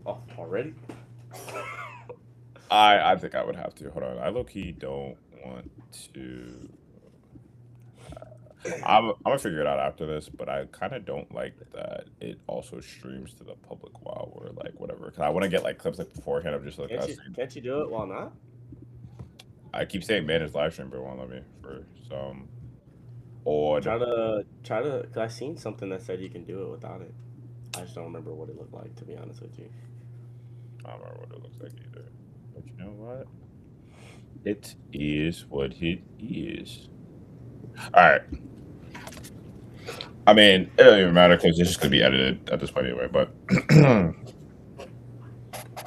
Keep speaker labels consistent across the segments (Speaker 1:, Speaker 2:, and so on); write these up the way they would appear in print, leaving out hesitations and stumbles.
Speaker 1: Oh, already?
Speaker 2: I think I would have to. Hold on. I low key don't want to. I'm gonna figure it out after this, but I kind of don't like that it also streams to the public while we're like whatever. Cause I want to get like clips like beforehand of just like
Speaker 1: Can't
Speaker 2: us.
Speaker 1: you can't you do it while not?
Speaker 2: I keep saying manage live stream, but it won't let me for some odd.
Speaker 1: Try to. Cause I seen something that said you can do it without it. I just don't remember what it looked like, to be honest with you.
Speaker 2: I don't remember what it looks like either. But you know what? It is what it is. All right. I mean, it doesn't even matter because it's just gonna be edited at this point anyway. But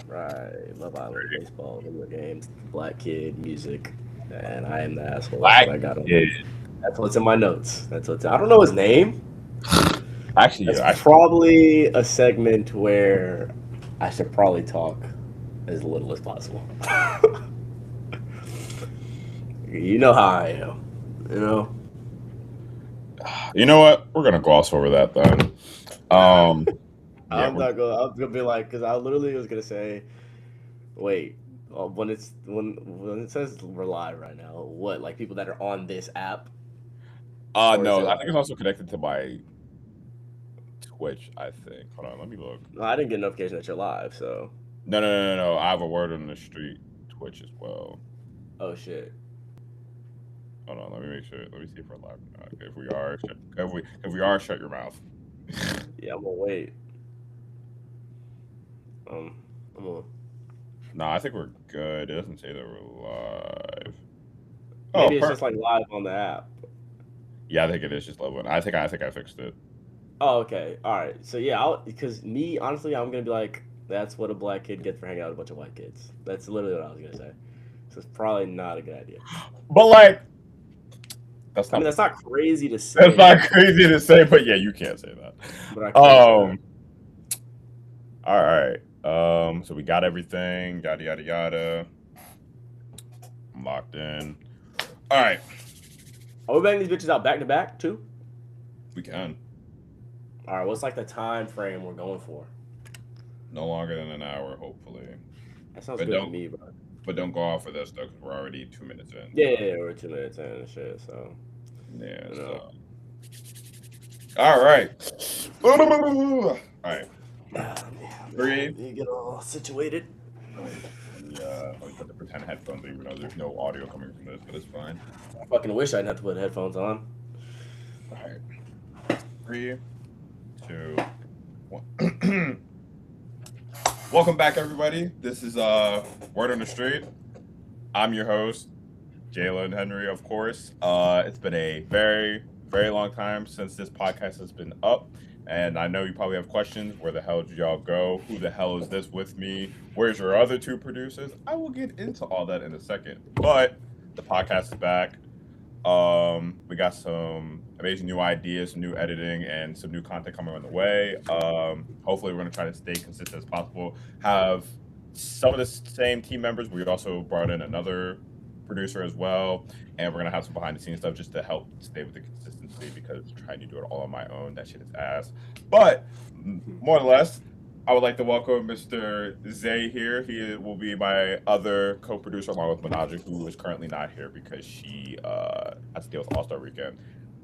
Speaker 1: Right. Love Island, baseball, video games, black kid, music, and I am the asshole. That's what
Speaker 2: black
Speaker 1: I got on.
Speaker 2: kid.
Speaker 1: That's what's in my notes. I don't know his name.
Speaker 2: Actually,
Speaker 1: That's
Speaker 2: yeah,
Speaker 1: probably a segment where I should probably talk as little as possible. You know how I am. You know.
Speaker 2: you know what? We're gonna gloss over that then. Um, yeah,
Speaker 1: I'm not gonna. I'm gonna be like, because I literally was gonna say, wait, when it says we're live right now, what like people that are on this app, or is it
Speaker 2: no, I think
Speaker 1: like?
Speaker 2: it's also connected to my Twitch. I think. Hold on, let me look.
Speaker 1: No, I didn't get a notification that you're live, so
Speaker 2: No. I have a word on the street Twitch as well.
Speaker 1: oh shit.
Speaker 2: Hold on, let me make sure. Let me see if we're live or not. If we are, if we are, shut your mouth.
Speaker 1: Yeah, I'm gonna wait. Um, I'm gonna,
Speaker 2: No, I think we're good. It doesn't say that we're live. Oh,
Speaker 1: maybe it's just
Speaker 2: perfect.
Speaker 1: like live on the app.
Speaker 2: Yeah, I think it is just level one. I think I fixed it.
Speaker 1: Oh, okay. All right. So yeah, because me honestly, I'm gonna be like, that's what a black kid gets for hanging out with a bunch of white kids. That's literally what I was gonna say. So it's probably not a good idea.
Speaker 2: But like, that's
Speaker 1: I mean,
Speaker 2: not
Speaker 1: that's not crazy to
Speaker 2: that's
Speaker 1: say,
Speaker 2: not crazy to say. But yeah, you can't say
Speaker 1: but I
Speaker 2: that.
Speaker 1: could say that.
Speaker 2: All right. So we got everything. Yada yada yada. I'm locked in. All right.
Speaker 1: Are we banging these bitches out back to back too?
Speaker 2: We can.
Speaker 1: All right. What's like the time frame we're going for?
Speaker 2: No longer than an hour, hopefully.
Speaker 1: That sounds
Speaker 2: But
Speaker 1: good to
Speaker 2: don't
Speaker 1: me, bro.
Speaker 2: but don't go off for this though, because we're already 2 minutes in.
Speaker 1: Yeah,
Speaker 2: So
Speaker 1: we're 2 minutes in and shit. So
Speaker 2: yeah.
Speaker 1: you know.
Speaker 2: So all right. All right.
Speaker 1: Ah, man,
Speaker 2: Three.
Speaker 1: you get all situated.
Speaker 2: Let me put the pretend headphones, even though there's no audio coming from this, but it's fine.
Speaker 1: I fucking wish I didn't have to put headphones on.
Speaker 2: All right. Three, two, one. Welcome back, everybody. This is Word on the Street. I'm your host, Jalen Henry, of course. It's been a very, very long time since this podcast has been up. And I know you probably have questions. Where the hell did y'all go? Who the hell is this with me? Where's your other two producers? I will get into all that in a second. But the podcast is back. We got some amazing new ideas, some new editing, and some new content coming on the way. Hopefully, we're going to try to stay consistent as possible. Have some of the same team members. We also brought in another producer as well, and we're gonna have some behind the scenes stuff just to help stay with the consistency because trying to do it all on my own, that shit is ass. But more or less, I would like to welcome Mr. Zay here. He will be my other co-producer along with Manaja, who is currently not here because she has to deal with All Star Weekend.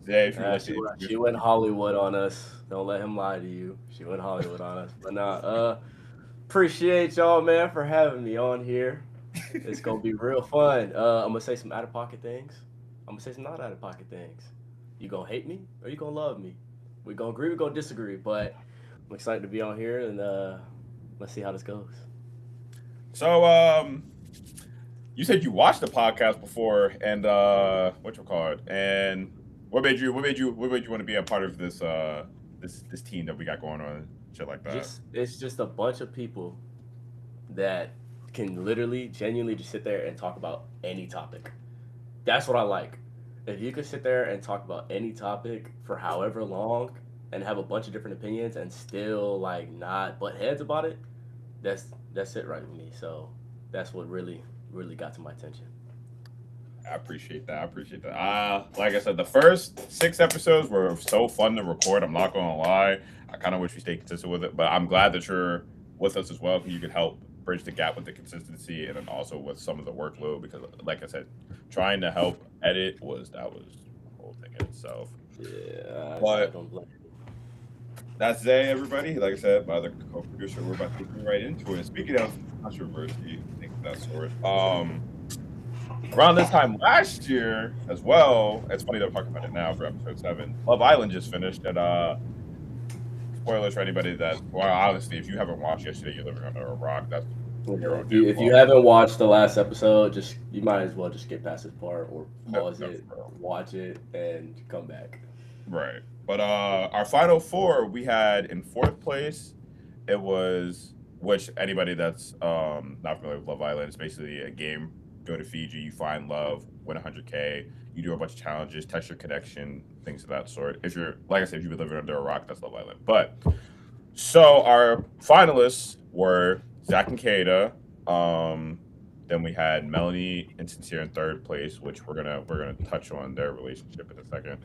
Speaker 2: Zay, if you would like to
Speaker 1: She
Speaker 2: introduce.
Speaker 1: went Hollywood on us. Don't let him lie to you. She went Hollywood on us. But nah, appreciate y'all, man, for having me on here. It's gonna be real fun. I'm gonna say some out of pocket things. I'm gonna say some not out of pocket things. You gonna hate me or you gonna love me? We gonna agree, we gonna disagree. But I'm excited to be on here and let's see how this goes.
Speaker 2: So, you said you watched the podcast before, and what you call it, and what made you want to be a part of this this team that we got going on, shit like that.
Speaker 1: Just it's just a bunch of people that can literally, genuinely just sit there and talk about any topic. That's what I like. If you could sit there and talk about any topic for however long and have a bunch of different opinions and still like not butt heads about it, that's it right with me. So that's what really got to my attention.
Speaker 2: I appreciate that. I appreciate that. Like I said, the first 6 episodes were so fun to record. I'm not gonna lie. I kind of wish we stayed consistent with it, but I'm glad that you're with us as well, because you could help bridge the gap with the consistency and then also with some of the workload. Because, like I said, trying to help edit was the whole thing in itself.
Speaker 1: Yeah, I
Speaker 2: But
Speaker 1: don't blame
Speaker 2: that's Zay, everybody. Like I said, my other co-producer, we're about to get right into it. Speaking of controversy, things of that sort. Around this time last year as well, it's funny that I'm talking about it now for episode 7. Love Island just finished, and spoilers for anybody that, well, honestly, if you haven't watched yesterday, you're living under a rock. That's your own
Speaker 1: If you haven't watched the last episode, you might as well just get past this part or pause it, watch it, and come back.
Speaker 2: Right. But our final 4, we had in 4th place, it was, which anybody that's not familiar with Love Island, it's basically a game. Go to Fiji, you find love, win 100K, you do a bunch of challenges, test your connection, things of that sort. If you're, like I said, if you've been living under a rock, that's Love Island. But so our finalists were Zach and Kata. Then we had Melanie and Sincere in 3rd place, which we're gonna touch on their relationship in a second.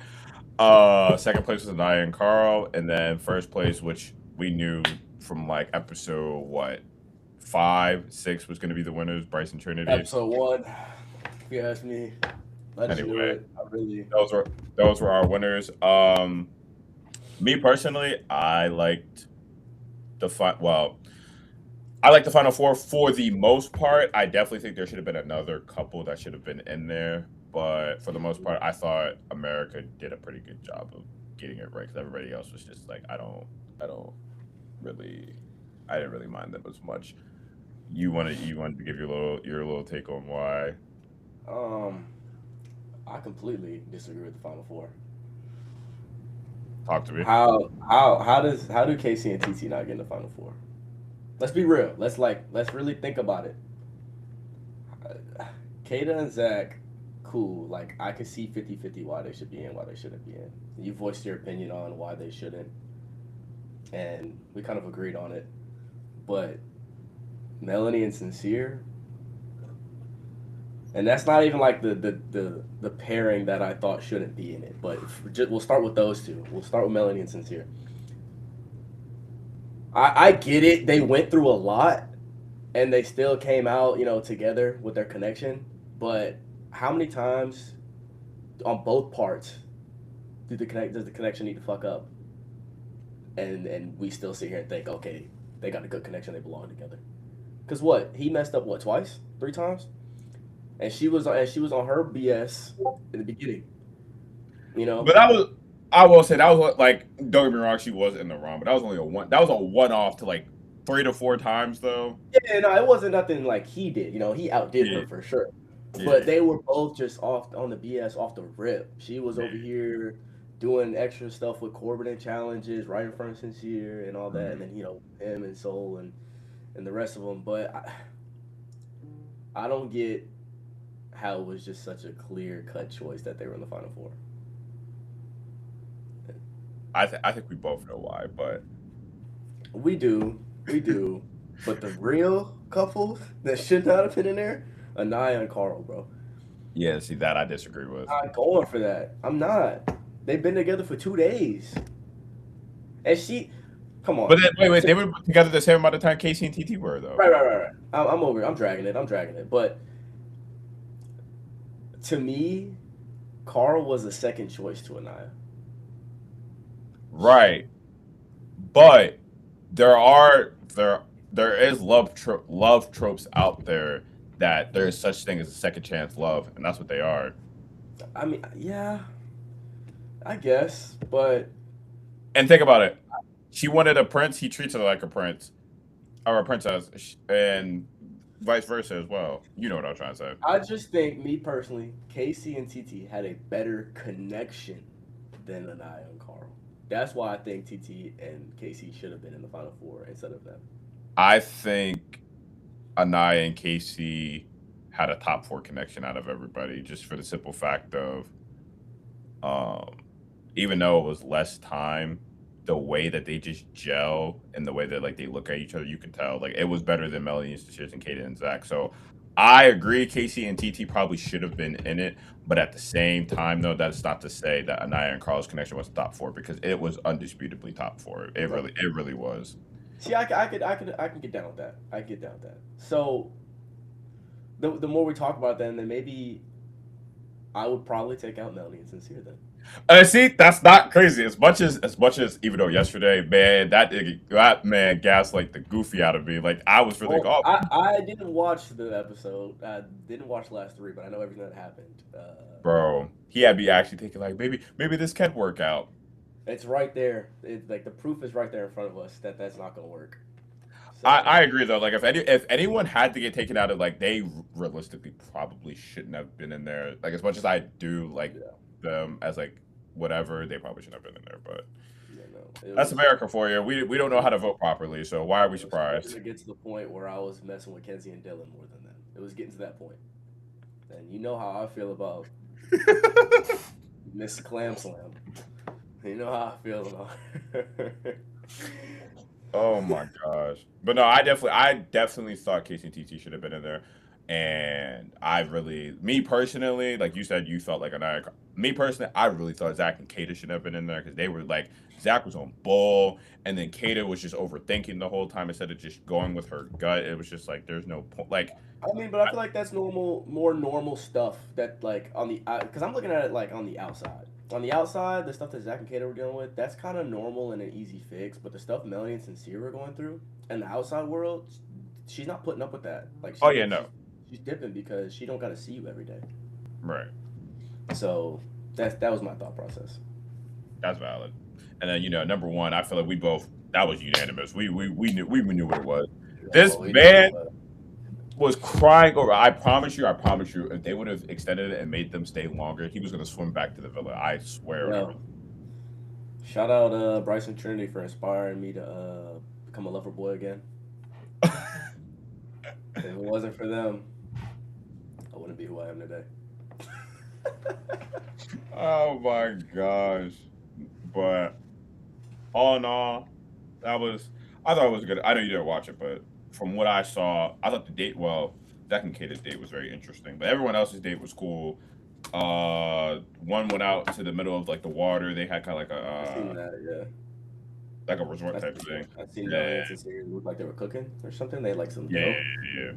Speaker 2: 2nd place was Anaya and Carl, and then 1st place, which we knew from like episode 5, 6 was going to be the winners, Bryce and Trinity.
Speaker 1: Episode 1, if you ask me.
Speaker 2: Anyway, those were our winners. Me personally, I liked the Final 4 for the most part. I definitely think there should have been another couple that should have been in there, but for the most part, I thought America did a pretty good job of getting it right, because everybody else was just like, I didn't really mind them as much. You wanted to give your little take on why?
Speaker 1: I completely disagree with the Final 4.
Speaker 2: Talk to me.
Speaker 1: How do Casey and TT not get in the Final 4? Let's be real. Let's really think about it. Kata and Zach, cool. Like, I could see 50-50 why they should be in, why they shouldn't be in. You voiced your opinion on why they shouldn't, and we kind of agreed on it. But Melanie and Sincere, and that's not even like the pairing that I thought shouldn't be in it. But we'll start with those two. We'll start with Melanie and Sincere. I get it. They went through a lot, and they still came out, together with their connection. But how many times on both parts does the connection need to fuck up? And we still sit here and think, okay, they got a good connection, they belong together. Because he messed up twice, 3 times, and she was on her BS in the beginning.
Speaker 2: But I will say that was like, don't get me wrong, she was in the wrong, but that was only a one-off to like 3 to 4 times though.
Speaker 1: Yeah, no, it wasn't nothing like he did. He outdid her for sure. Yeah. But they were both just off on the BS off the rip. She was over here doing extra stuff with Corbin and challenges right in front of Sincere and all that, and then him and Soul and the rest of them. But I don't get how it was just such a clear-cut choice that they were in the Final 4.
Speaker 2: I think we both know why, but
Speaker 1: we do. But the real couples that should not have been in there, Anaya and Carl, bro.
Speaker 2: Yeah, see, that I disagree with.
Speaker 1: I'm not going for that. I'm not. They've been together for 2 days, and come on.
Speaker 2: But then, wait, they were together the same amount of time Casey and TT were, though.
Speaker 1: Right. I'm over it. I'm dragging it. But to me, Carl was a second choice to Anaya.
Speaker 2: Right, but there is love tropes out there that there is such thing as a second chance love, and that's what they are.
Speaker 1: I mean, yeah, I guess, but
Speaker 2: and think about it. She wanted a prince. He treats her like a prince or a princess, and vice versa as well. You know what I'm trying to say.
Speaker 1: I just think, me personally, Casey and TT had a better connection than Anaya and Carl. That's why I think TT and Casey should have been in the Final 4 instead of them.
Speaker 2: I think Anaya and Casey had a top 4 connection out of everybody, just for the simple fact of, even though it was less time, the way that they just gel and the way that like they look at each other, you can tell like it was better than Melanie and Sincere and Kata and Zach. So I agree, Casey and TT probably should have been in it, but at the same time, though, that's not to say that Anaya and Carl's connection was top 4, because it was undisputably top 4. It really was.
Speaker 1: See, I can get down with that. I can get down with that. So the more we talk about that, then maybe I would probably take out Melanie and Sincere then.
Speaker 2: See, that's not crazy. As much as even though yesterday, man, that man gaslight the goofy out of me. Like I was really
Speaker 1: Well,
Speaker 2: oh,
Speaker 1: I didn't watch the episode. I didn't watch the last three, but I know everything that happened.
Speaker 2: bro. He had me actually thinking like maybe this can work out.
Speaker 1: It's right there. Like the proof is right there in front of us that that's not gonna work.
Speaker 2: I
Speaker 1: So
Speaker 2: agree though. Like if anyone had to get taken out of like they realistically probably shouldn't have been in there. Like as much as I do like
Speaker 1: yeah,
Speaker 2: them as like whatever, they probably shouldn't have been in there. But
Speaker 1: yeah, no,
Speaker 2: that's America for you. We don't know how to vote properly, so why are we
Speaker 1: it was starting
Speaker 2: surprised?
Speaker 1: to get to the point where I was messing with Kenzie and Dylan more than them. It was getting to that point, and you know how I feel about Miss Clam Slam. You know how I feel about her.
Speaker 2: Oh my gosh. But no, I definitely thought Casey and TT should have been in there. And me personally, like you said, you felt like an icon. Me personally, I really thought Zach and Kata should have been in there because they were like Zach was on bull, and then Kata was just overthinking the whole time instead of just going with her gut. It was just like there's no point. Like,
Speaker 1: I mean, but I feel like that's normal, more normal stuff that like on the because I'm looking at it like on the outside. On the outside, the stuff that Zach and Kato were dealing with, that's kind of normal and an easy fix. But the stuff Melanie and Sincere were going through in the outside world, she's not putting up with that. Like
Speaker 2: oh yeah, no,
Speaker 1: she's dipping because she don't got to see you every day.
Speaker 2: right,
Speaker 1: So that was my thought process.
Speaker 2: that's valid. And then number one, I feel like we both that was unanimous. We knew what it was.
Speaker 1: Yeah,
Speaker 2: This
Speaker 1: well, we knew,
Speaker 2: man was crying over. I promise you, if they would have extended it and made them stay longer, he was going to swim back to the villa. I swear.
Speaker 1: yeah. Shout out Bryson Trinity for inspiring me to become a lover boy again. If it wasn't for them, I wouldn't be who I am today.
Speaker 2: Oh my gosh. But all in all, I thought it was good. I know you didn't watch it, but from what I saw, I thought the date, well, Zach and Kata's date was very interesting. But everyone else's date was cool. One went out to the middle of like the water. They had kind of like
Speaker 1: I seen
Speaker 2: a
Speaker 1: that, yeah.
Speaker 2: like a resort type of thing.
Speaker 1: I seen
Speaker 2: Yeah,
Speaker 1: Melanie and Sincere look like they were cooking or something. They had, like some
Speaker 2: yeah,
Speaker 1: dough.
Speaker 2: yeah.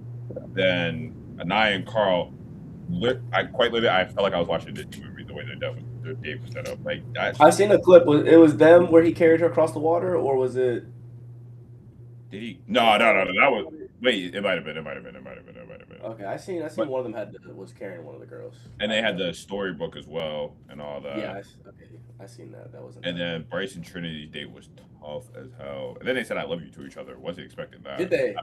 Speaker 2: Then Anaya and Carl, I quite literally, I felt like I was watching a Disney movie the way their date was set up. Like
Speaker 1: I seen a clip. It was them where he carried her across the water, or was it?
Speaker 2: did he? No, no, no, no. That was wait. It might have been. It might have been. It might have been. It might have been.
Speaker 1: Okay, I seen
Speaker 2: But
Speaker 1: one of them was carrying one of the girls.
Speaker 2: and they had the storybook as well and all
Speaker 1: Yeah,
Speaker 2: that.
Speaker 1: okay, I seen that. That wasn't
Speaker 2: And
Speaker 1: that.
Speaker 2: then Bryce and Trinity's date was tough as hell. And then they said "I love you" to each other. Wasn't expecting that.
Speaker 1: Did they?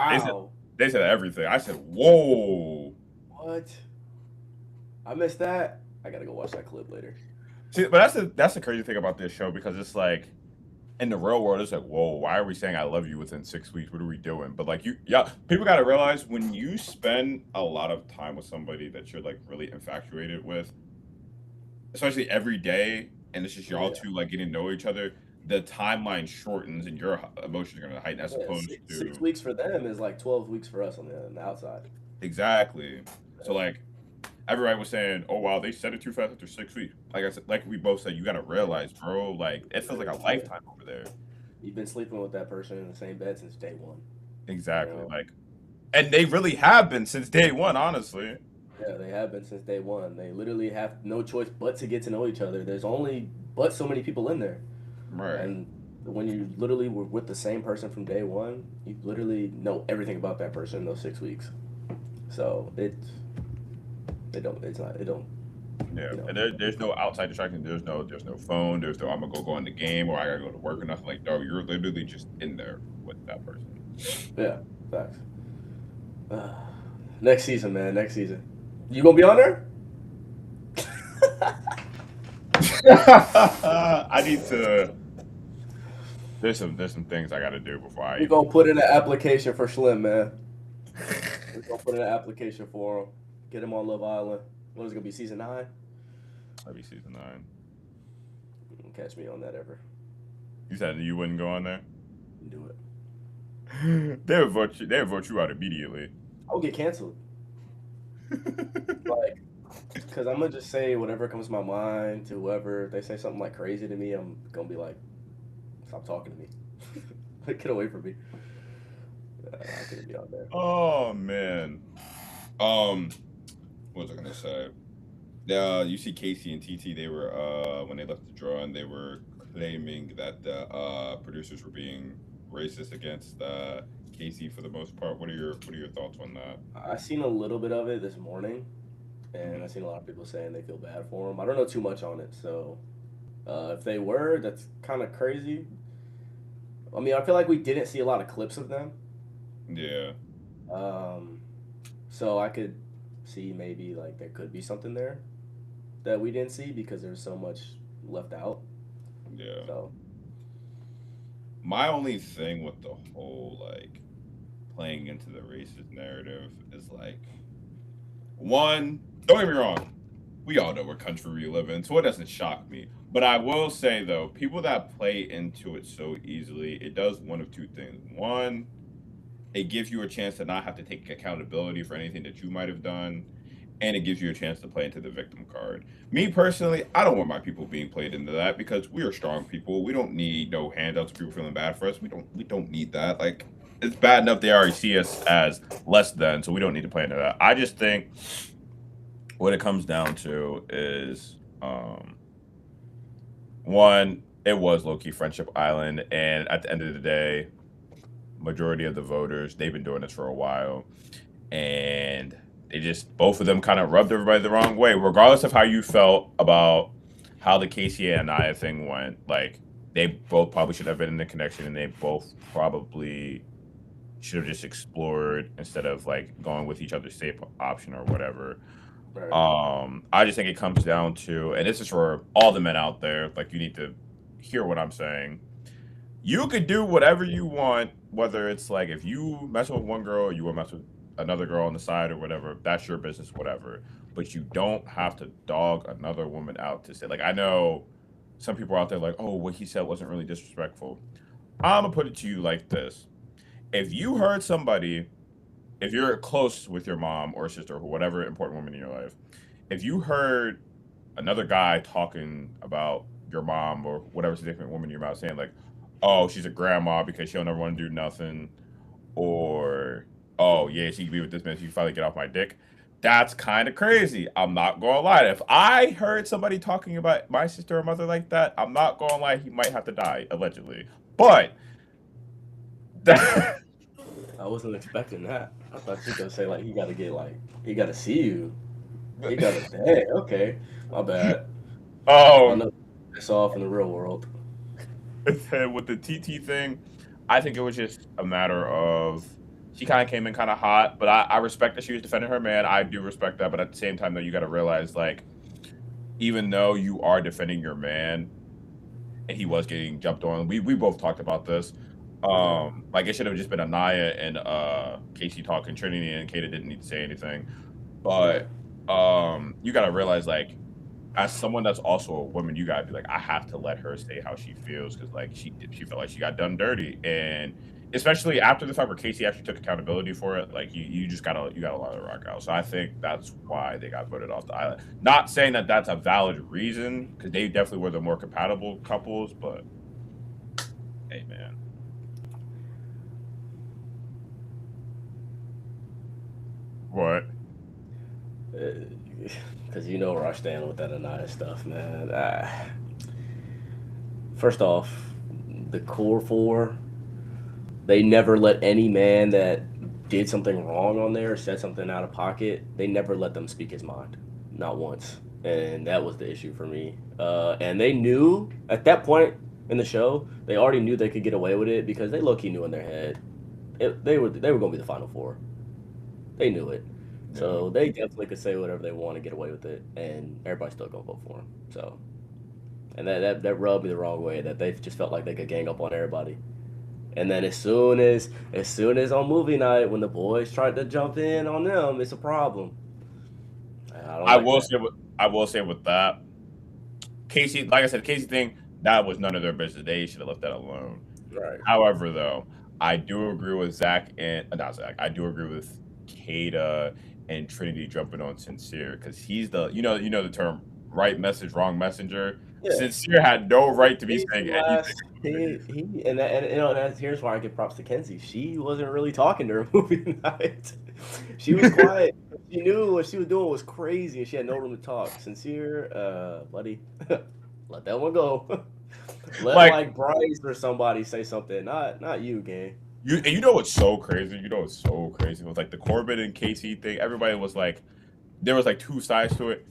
Speaker 2: They said
Speaker 1: Wow.
Speaker 2: they said everything. I said, "Whoa."
Speaker 1: What? I missed that. I gotta go watch that clip later.
Speaker 2: See, but that's the crazy thing about this show because it's like in the real world, it's like, whoa, why are we saying I love you within 6 weeks? What are we doing? But like yeah, people gotta realize when you spend a lot of time with somebody that you're like really infatuated with, especially every day, and it's just y'all
Speaker 1: Yeah.
Speaker 2: two like getting to know each other, the timeline shortens and your emotions are gonna heighten as
Speaker 1: Yeah,
Speaker 2: opposed
Speaker 1: six
Speaker 2: to
Speaker 1: weeks for them is like 12 weeks for us on the outside.
Speaker 2: exactly. So like everybody was saying, "Oh wow, they said it too fast after 6 weeks." Like I said, like we both said, you gotta realize, bro, like it feels like a lifetime over there.
Speaker 1: You've been sleeping with that person in the same bed since day one.
Speaker 2: Exactly.
Speaker 1: You know?
Speaker 2: Like, and they really have been since day one, honestly.
Speaker 1: Yeah, they have been since day one. They literally have no choice but to get to know each other. There's only but so many people in there.
Speaker 2: Right.
Speaker 1: And when you literally were with the same person from day one, you literally know everything about that person in those 6 weeks. So it don't.
Speaker 2: Yeah.
Speaker 1: You know.
Speaker 2: And there's no outside distraction. There's no phone. There's no I'm gonna go on the game or I gotta go to work or nothing. Like, no, you're literally just in there with that person.
Speaker 1: Yeah, facts. Next season, man. Next season. You gonna be on there?
Speaker 2: I need to. There's some things I gotta do before I.
Speaker 1: We gonna put in an application for Slim, man. We gonna put in an application for him. Get him on Love Island. What is it gonna be? Season 9?
Speaker 2: That'll be season 9.
Speaker 1: Catch me on that ever.
Speaker 2: You said you wouldn't go on there.
Speaker 1: Do it.
Speaker 2: They would vote you. They would vote you out immediately.
Speaker 1: I will get canceled. Like, because I'm gonna just say whatever comes to my mind to whoever. If they say something like crazy to me, I'm gonna be like, stop talking to me. Get away from me. I couldn't be on there.
Speaker 2: Oh man. What was I gonna say? You see Casey and TT. They were when they left the draw, and they were claiming that the producers were being racist against Casey for the most part. What are your thoughts on that?
Speaker 1: I seen a little bit of it this morning, and I seen a lot of people saying they feel bad for him. I don't know too much on it, so if they were, that's kind of crazy. I mean, I feel like we didn't see a lot of clips of them,
Speaker 2: Yeah,
Speaker 1: um, so I could see maybe like there could be something there that we didn't see because there's so much left out.
Speaker 2: yeah.
Speaker 1: So
Speaker 2: My only thing with the whole like playing into the racist narrative is like one. Don't get me wrong. We all know what country we live in, so it doesn't shock me. But I will say though, people that play into it so easily, it does one of two things. One, it gives you a chance to not have to take accountability for anything that you might have done, and it gives you a chance to play into the victim card. Me personally, I don't want my people being played into that because we are strong people. We don't need no handouts of people feeling bad for us. We don't need that. Like it's bad enough they already see us as less than, so we don't need to play into that. I just think what it comes down to is one, it was low key Friendship Island, and at the end of the day, majority of the voters they've been doing this for a while, and they just both of them kind of rubbed everybody the wrong way, regardless of how you felt about how the Casey and Anaya thing went. Like they both probably should have been in the connection, and they both probably should have just explored instead of like going with each other's safe option or whatever.
Speaker 1: right,
Speaker 2: I just think it comes down to, and this is for all the men out there, like you need to hear what I'm saying. You could do whatever you want, whether it's like if you mess with one girl or you will mess with another girl on the side or whatever, that's your business, whatever. But you don't have to dog another woman out to say, like, I know some people out there like, oh, what he said wasn't really disrespectful. I'm gonna put it to you like this. If you heard somebody, if you're close with your mom or sister or whatever important woman in your life, if you heard another guy talking about your mom or whatever significant woman in your mouth saying like, "Oh, she's a grandma because she'll never want to do nothing," or "Oh yeah, she can be with this man, she can finally get off my dick." That's kind of crazy. I'm not gonna lie. If I heard somebody talking about my sister or mother like that, I'm not gonna lie. He might have to die allegedly, but that.
Speaker 1: I wasn't expecting that. I thought you were gonna say like he gotta see you. He gotta dang, okay. My bad. I
Speaker 2: um
Speaker 1: know it's off in the real world.
Speaker 2: with the TT thing, I think it was just a matter of she kind of came in kind of hot, but I respect that she was defending her man. I do respect that, but at the same time, though, you got to realize like even though you are defending your man and he was getting jumped on, we both talked about this.
Speaker 1: Yeah.
Speaker 2: Like it should have just been Anaya and Casey talking. Trinity and Kata didn't need to say anything,
Speaker 1: Yeah.
Speaker 2: but you got to realize like as someone that's also a woman, you gotta be like, I have to let her say how she feels because like she felt like she got done dirty, and especially after the fact where Casey actually took accountability for it, like you just gotta let her rock out. So I think that's why they got voted off the island. Not saying that that's a valid reason because they definitely were the more compatible couples, but hey man, what?
Speaker 1: Because you know where I stand with that Anaya stuff, man. First off, the core four, they never let any man that did something wrong on there, said something out of pocket, they never let them speak his mind. Not once. And that was the issue for me. And they knew at that point in the show, they already knew they could get away with it because they low key knew in their head they were going to be the final four. They knew it.
Speaker 2: Yeah.
Speaker 1: So they definitely could say whatever they want to get away with it, and everybody's still gonna vote for him. So, and that rubbed me the wrong way that they just felt like they could gang up on everybody. And then as soon as on movie night when the boys tried to jump in on them, it's a problem. I don't
Speaker 2: I
Speaker 1: like
Speaker 2: will
Speaker 1: that.
Speaker 2: say with that Casey, like I said, Casey thing that was none of their business. They should have left that alone.
Speaker 1: Right.
Speaker 2: However, though, I do agree with Zach and not Zach. I do agree with Kada and Trinity jumping on Sincere because he's the you know the term right message wrong messenger.
Speaker 1: Yeah.
Speaker 2: Sincere had no right to be saying
Speaker 1: Casey
Speaker 2: anything.
Speaker 1: last, and you know that's here's where I give props to Kenzie. She wasn't really talking during movie night. She was quiet. She knew what she was doing was crazy, and she had no room to talk. Sincere, buddy, let that one go. Let
Speaker 2: Like
Speaker 1: like Bryce or somebody say something, not you, gang.
Speaker 2: you know what's so crazy? You know what's so crazy with like the Corbin and Casey thing. Everybody was like, there was like two sides to it.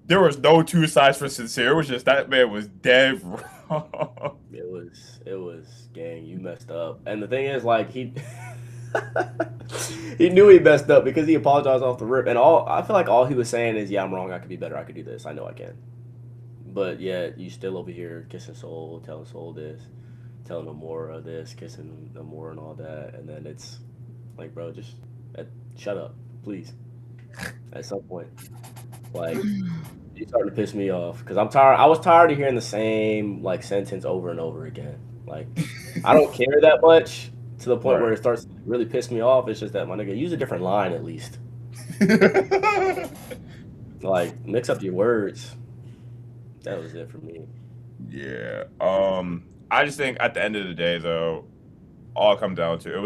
Speaker 2: There was no two sides for Sincere. It was just that man was dead wrong.
Speaker 1: It was gang. You messed up, and the thing is, like he knew he messed up because he apologized off the rip, and all I feel like all he was saying is, "Yeah, I'm wrong. I could be better. I could do this. I know I can." But yet you still over here kissing Soul, telling Soul this, telling Amora this, kissing Amora and all that, and then it's like, bro, just shut up, please. At some point, like you're starting to piss me off because I'm tired. I was tired of hearing the same like sentence over and over again. Like I don't care that much to the point where
Speaker 2: Right.
Speaker 1: it starts to really piss me off. It's just that my nigga use a different line at least. Like mix up your words. That was it for me.
Speaker 2: Yeah. I just think at the end of the day, though, all it comes down to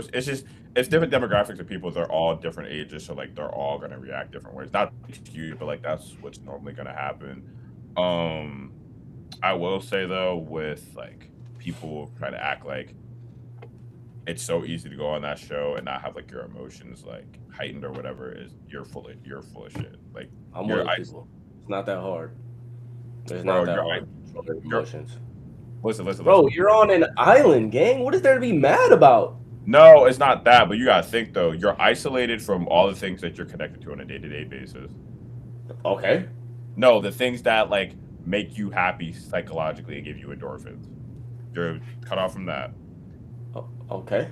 Speaker 2: it's different demographics of people. They're all different ages, so like they're all gonna react different ways. Not excuse, but like that's what's normally gonna happen. Um, I will say though, with like people trying to act like it's so easy to go on that show and not have like your emotions like heightened or whatever, is you're full of shit. Like
Speaker 1: I'm one
Speaker 2: you're
Speaker 1: of those
Speaker 2: I
Speaker 1: people. It's not that hard. It's
Speaker 2: bro,
Speaker 1: not that hard to control your
Speaker 2: you're
Speaker 1: emotions.
Speaker 2: listen.
Speaker 1: Bro, you're on an island, gang. What is there to be mad about?
Speaker 2: No, it's not that, but you gotta think though. You're isolated from all the things that you're connected to on a day-to-day basis.
Speaker 1: Okay.
Speaker 2: No, the things that like make you happy psychologically and give you endorphins. You're cut off from that.
Speaker 1: Okay.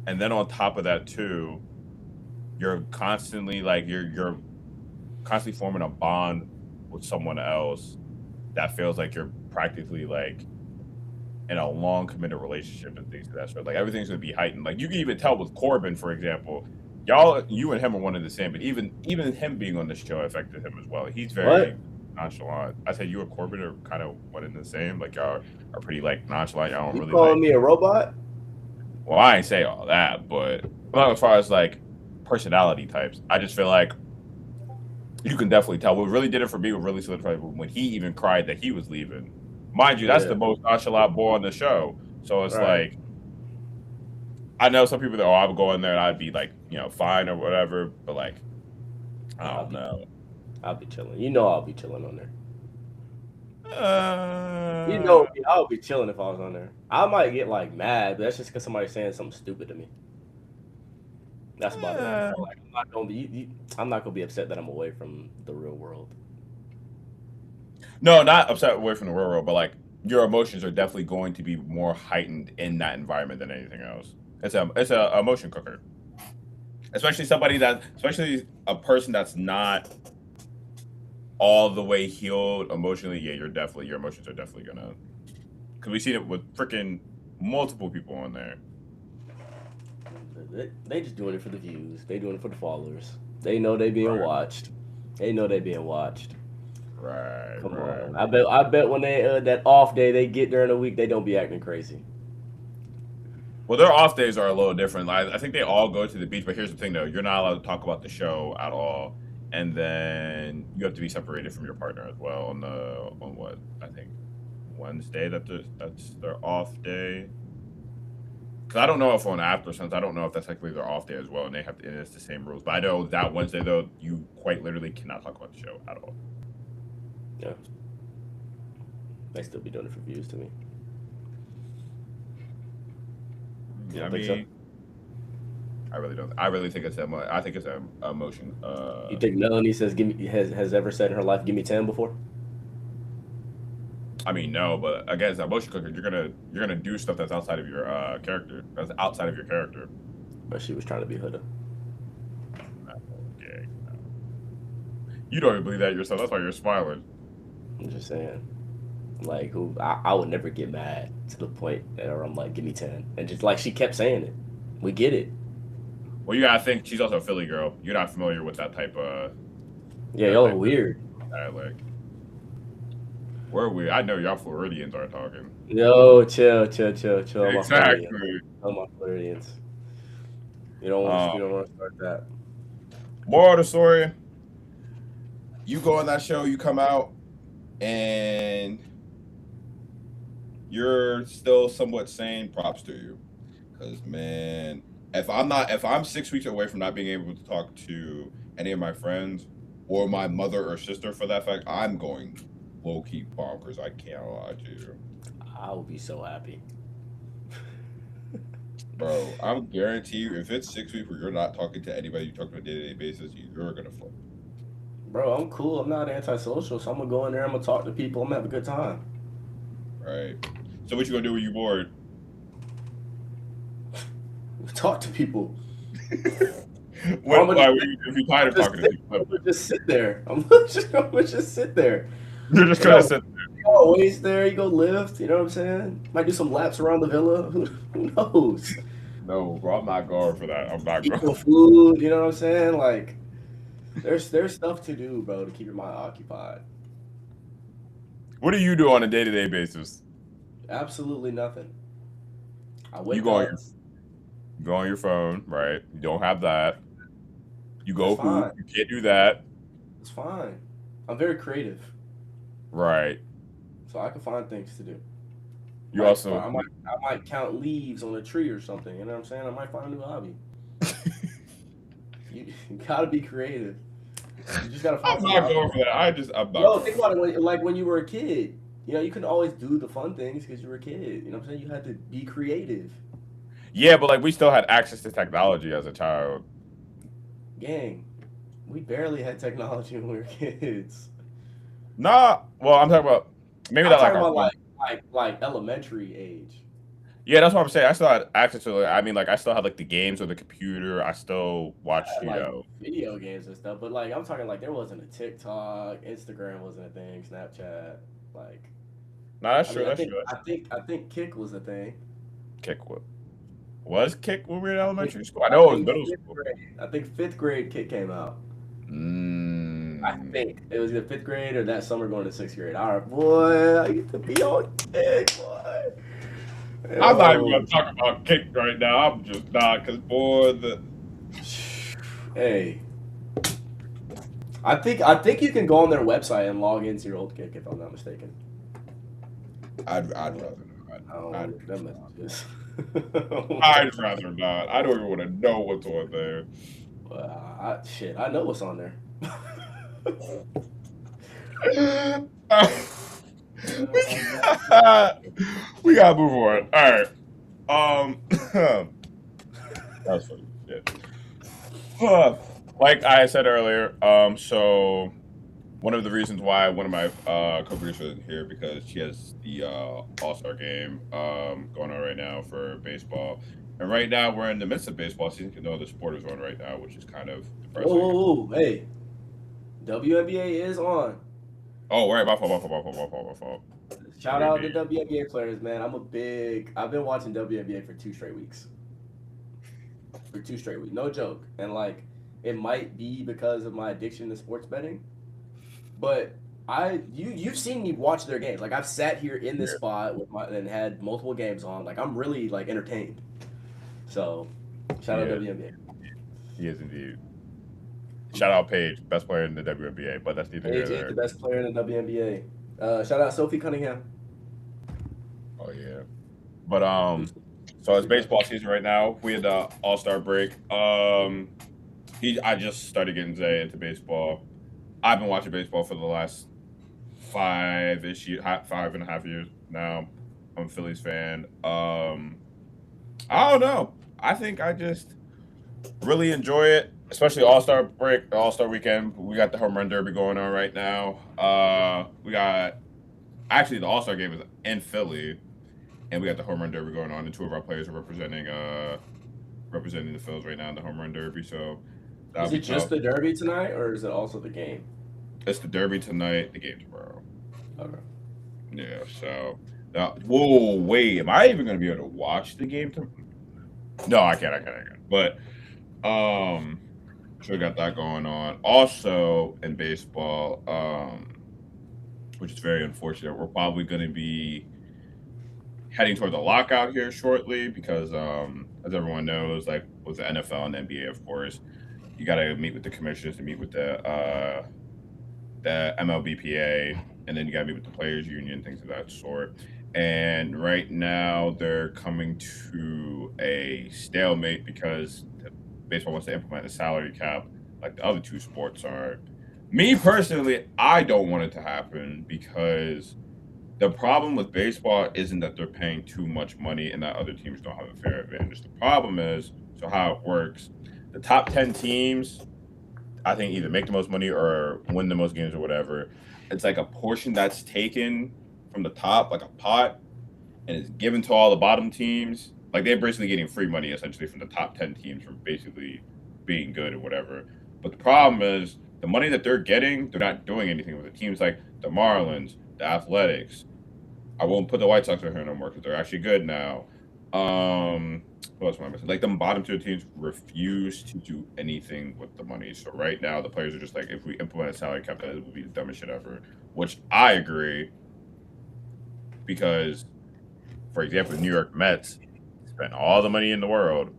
Speaker 2: And then on top of that too, you're constantly like you're constantly forming a bond with someone else that feels like you're practically like in a long committed relationship and things of that sort. Like everything's gonna be heightened. Like you can even tell with Corbin, for example, you and him are one and the same, but even him being on the show affected him as well. He's very
Speaker 1: What?
Speaker 2: nonchalant. I said you and Corbin are kind of one and the same. Like y'all are pretty like nonchalant. Y'all don't
Speaker 1: You
Speaker 2: really
Speaker 1: calling
Speaker 2: like.
Speaker 1: me a robot?
Speaker 2: Well, I ain't say all that, but not as far as like personality types. I just feel like you can definitely tell. What really did it for me, what really solidified when he even cried that he was leaving. Mind you, that's
Speaker 1: Yeah.
Speaker 2: the most nonchalant boy on the show. So it's
Speaker 1: Right.
Speaker 2: like I know some people that I would go in there and I'd be like, fine or whatever, but like I
Speaker 1: I'll
Speaker 2: don't
Speaker 1: be
Speaker 2: know.
Speaker 1: I'll be chilling. You know I'll be chilling on there. You
Speaker 2: Uh,
Speaker 1: know me, I'll be chilling if I was on there. I might get like mad, but that's just because somebody's saying something stupid to me. That's about it.
Speaker 2: uh,
Speaker 1: So, like, I'm not gonna be upset that I'm away from the real world.
Speaker 2: no, not upset away from the real world, but like your emotions are definitely going to be more heightened in that environment than anything else. It's a emotion cooker. Especially a person that's not all the way healed emotionally. Yeah, your emotions are definitely gonna, because we've seen it with freaking multiple people on there.
Speaker 1: They just doing it for the views. They doing it for the followers. They know they being
Speaker 2: Right,
Speaker 1: watched. They know they being watched.
Speaker 2: right,
Speaker 1: Come
Speaker 2: right.
Speaker 1: on. I bet when they that off day they get during the week, they don't be acting crazy.
Speaker 2: Well, their off days are a little different. I think they all go to the beach, but here's the thing though: you're not allowed to talk about the show at all, and then you have to be separated from your partner as well on what I think Wednesday that's their off day. Because I don't know if on After Suns, I don't know if that's technically their off day as well, and and it's the same rules. But I know that Wednesday though, you quite literally cannot talk about the show at all.
Speaker 1: Yeah. They still be doing it for views to me. You
Speaker 2: Yeah, I
Speaker 1: don't think so?
Speaker 2: mean, I really don't. I really think it's that much. I think it's a emotion.
Speaker 1: You think Melanie says give me has ever said in her life give me 10 before?
Speaker 2: I mean, no, but again, it's a motion cooker. You're gonna do stuff that's outside of your character. That's outside of your character.
Speaker 1: But she was trying to be Huda.
Speaker 2: Okay. You don't even believe that yourself. That's why you're smiling.
Speaker 1: I'm just saying. Like who I would never get mad to the point where I'm like, give me 10. And just like she kept saying it. We get it.
Speaker 2: Well, you gotta think she's also a Philly girl. You're not familiar with that type of
Speaker 1: Yeah,
Speaker 2: that
Speaker 1: y'all are
Speaker 2: type
Speaker 1: weird.
Speaker 2: of dialect. Where are we? I know y'all Floridians are talking.
Speaker 1: Yo, chill. My Floridians.
Speaker 2: Exactly.
Speaker 1: My Floridians.
Speaker 2: Um,
Speaker 1: You don't want to start that.
Speaker 2: Moral of the story: you go on that show, you come out, and you're still somewhat sane. Props to you, because man, if I'm 6 weeks away from not being able to talk to any of my friends or my mother or sister for that fact, I'm going low key bonkers. I can't lie to you.
Speaker 1: I will be so happy.
Speaker 2: Bro, I'm guarantee you, if it's 6 weeks where you're not talking to anybody you talk to on a day-to-day basis, you're gonna flip.
Speaker 1: Bro, I'm cool. I'm not antisocial, so I'm gonna go in there. I'm gonna talk to people. I'm gonna have a good time.
Speaker 2: Right. So what you gonna do when you bored?
Speaker 1: Talk to people.
Speaker 2: What? If you're tired of talking to people,
Speaker 1: I'm gonna just sit there. I'm gonna just sit there.
Speaker 2: you're just gonna sit there.
Speaker 1: You go waste there. You go lift. You know what I'm saying? Might do some laps around the villa. Who knows?
Speaker 2: No, bro, I'm not going for that. I'm not
Speaker 1: Eat
Speaker 2: going.
Speaker 1: some food. You know what I'm saying? Like, there's stuff to do, bro, to keep your mind occupied.
Speaker 2: What do you do on a day-to-day basis?
Speaker 1: Absolutely nothing. I wake
Speaker 2: You go
Speaker 1: up.
Speaker 2: go on your phone, right? You don't have that. You go
Speaker 1: That's
Speaker 2: hoop.
Speaker 1: fine.
Speaker 2: You can't do that.
Speaker 1: It's fine. I'm very creative,
Speaker 2: Right.
Speaker 1: so I can find things to do.
Speaker 2: You also.
Speaker 1: I might count leaves on a tree or something. You know what I'm saying? I might find a new hobby. You gotta be creative. You just gotta find
Speaker 2: I'm
Speaker 1: some
Speaker 2: not
Speaker 1: hobby.
Speaker 2: going for that. I'm not.
Speaker 1: Yo, think about it. When you were a kid, you know, you couldn't always do the fun things because you were a kid. You know what I'm saying? You had to be creative.
Speaker 2: Yeah, but like we still had access to technology as a child.
Speaker 1: Gang, we barely had technology when we were kids.
Speaker 2: Nah. Well, I'm talking about maybe
Speaker 1: I'm
Speaker 2: not
Speaker 1: talking
Speaker 2: like our
Speaker 1: about like elementary age.
Speaker 2: Yeah, that's what I'm saying. I still had access to it. I mean, like I still had like the games or the computer. I still watched,
Speaker 1: Had, like video games and stuff, but like I'm talking like there wasn't a TikTok, Instagram wasn't a thing, Snapchat. Like,
Speaker 2: No, that's
Speaker 1: I
Speaker 2: true.
Speaker 1: mean,
Speaker 2: That's true.
Speaker 1: I think Kick was a thing.
Speaker 2: Kick what was kick when we were in
Speaker 1: I think
Speaker 2: elementary school? I know it was middle
Speaker 1: fifth
Speaker 2: school.
Speaker 1: grade. I think fifth grade Kick came out. I
Speaker 2: Mm.
Speaker 1: think it was either fifth grade or that summer going to sixth grade. All right, boy, I get to be on Kick, boy.
Speaker 2: I'm not even
Speaker 1: Yo.
Speaker 2: gonna talk about kick right now. I'm just not because boy,
Speaker 1: Hey, I think you can go on their website and log into your old Kick if I'm not mistaken.
Speaker 2: I'd rather not.
Speaker 1: Oh, them messages.
Speaker 2: I'd rather not. I don't even want to know what's on there.
Speaker 1: Shit, I know what's on there.
Speaker 2: We gotta move on. All right. That's funny. Yeah. Like I said earlier, so one of the reasons why one of my co-producers isn't here because she has the All-Star game going on right now for baseball. And right now we're in the midst of baseball season because no other sport is on right now, which is kind of depressing.
Speaker 1: Whoa, hey. WNBA is on.
Speaker 2: Oh, right, my fault.
Speaker 1: Shout out to WNBA players, man. I've been watching WNBA for 2 straight weeks. No joke. And like it might be because of my addiction to sports betting. But you've seen me watch their games. Like I've sat here in this spot and had multiple games on. Like I'm really like entertained. So shout out WNBA.
Speaker 2: He is indeed. Shout out Paige, best player in the WNBA, but that's neither here nor there.
Speaker 1: The best player in the WNBA. Shout out Sophie Cunningham.
Speaker 2: Oh yeah. But so it's baseball season right now. We had the All-Star break. I just started getting Zay into baseball. I've been watching baseball for the last 5.5 years now. I'm a Phillies fan. I don't know. I think I just really enjoy it, especially All-Star break, All-Star weekend. We got the home run derby going on right now. We got actually the All-Star game is in Philly, and we got the home run derby going on. And 2 of our players are representing the Phils right now in the home run derby. So
Speaker 1: is it just the derby tonight, or is it also the game?
Speaker 2: It's the derby tonight. The game tomorrow.
Speaker 1: Okay.
Speaker 2: Yeah. So whoa, wait. Am I even going to be able to watch the game tomorrow? No, I can't. But so we got that going on. Also in baseball, which is very unfortunate. We're probably going to be heading toward the lockout here shortly because, as everyone knows, like with the NFL and the NBA, of course, you got to meet with the commissioners to meet with the MLBPA, and then you got to meet with the players' union, things of that sort. And right now, they're coming to a stalemate because baseball wants to implement a salary cap like the other two sports are. Me personally, I don't want it to happen because the problem with baseball isn't that they're paying too much money and that other teams don't have a fair advantage. The problem is, so how it works, the top 10 teams, I think, either make the most money or win the most games or whatever. It's like a portion that's taken from the top, like a pot, and it's given to all the bottom teams. Like they're basically getting free money essentially from the top 10 teams for basically being good or whatever. But the problem is the money that they're getting, they're not doing anything with it. Teams like the Marlins, the Athletics. I won't put the White Sox in here no more because they're actually good now. What else am I missing? Like the bottom tier teams refuse to do anything with the money. So right now the players are just like, if we implement a salary cap, that would be the dumbest shit ever. Which I agree, because, for example, New York Mets spent all the money in the world,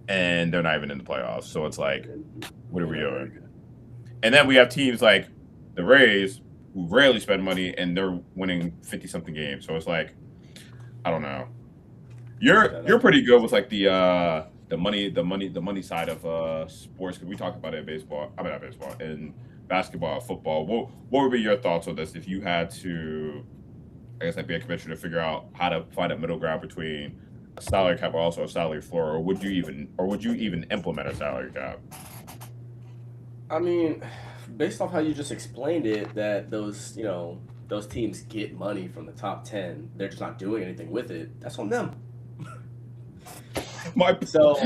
Speaker 2: and they're not even in the playoffs. So it's like, what are we doing? And then we have teams like the Rays, who rarely spend money, and they're winning 50-something games. So it's like, I don't know. You're pretty good with like the money side of sports, because we talked about it in baseball. I mean, not baseball, in basketball, football. What would be your thoughts on this if you had to, I guess, like be a commissioner to figure out how to find a middle ground between a salary cap or also a salary floor, or would you even implement a salary cap?
Speaker 1: I mean, based off how you just explained it, that those those teams get money from the top 10, they're just not doing anything with it. That's on them. So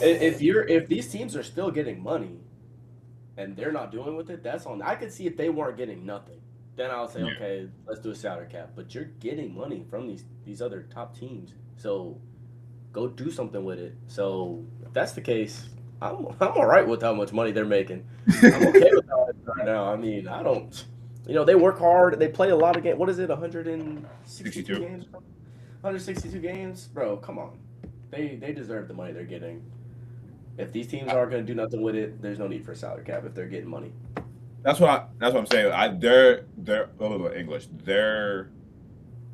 Speaker 1: if these teams are still getting money and they're not doing with it, that's on. I could see if they weren't getting nothing, then I would say, okay, let's do a salary cap. But you're getting money from these other top teams, so go do something with it. So if that's the case, I'm all right with how much money they're making. I'm okay with how it's right now. I mean, I don't. They work hard. They play a lot of games. What is it? 162 games. 162 games, bro. Come on. They deserve the money they're getting. If these teams aren't going to do nothing with it, there's no need for a salary cap if they're getting money.
Speaker 2: That's what I'm saying. Their English. Their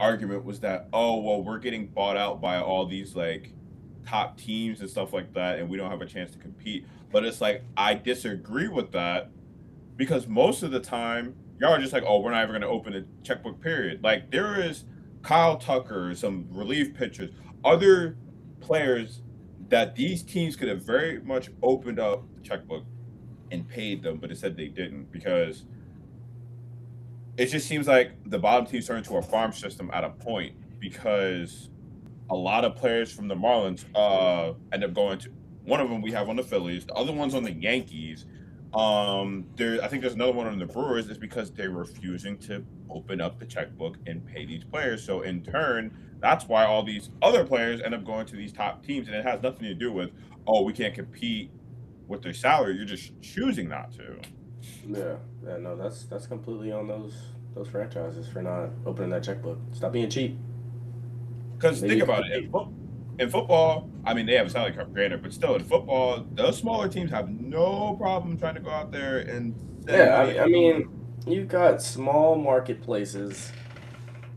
Speaker 2: argument was that, oh well, we're getting bought out by all these like top teams and stuff like that, and we don't have a chance to compete. But it's like, I disagree with that, because most of the time y'all are just like, oh, we're not ever going to open a checkbook, period. Like there is Kyle Tucker, some relief pitchers, other players that these teams could have very much opened up the checkbook and paid them, but it said they didn't, because it just seems like the bottom teams turn into a farm system at a point, because a lot of players from the Marlins end up going to, one of them we have on the Phillies, the other one's on the Yankees. I think there's another one on the Brewers. Is because they're refusing to open up the checkbook and pay these players. So in turn, that's why all these other players end up going to these top teams, and it has nothing to do with, oh, we can't compete with their salary. You're just choosing not to.
Speaker 1: Yeah, no, that's completely on those franchises for not opening that checkbook. Stop being cheap.
Speaker 2: Because think about it. In football, I mean, they have a salary cap, granted, but still, in football, those smaller teams have no problem trying to go out there and.
Speaker 1: I mean, you've got small marketplaces.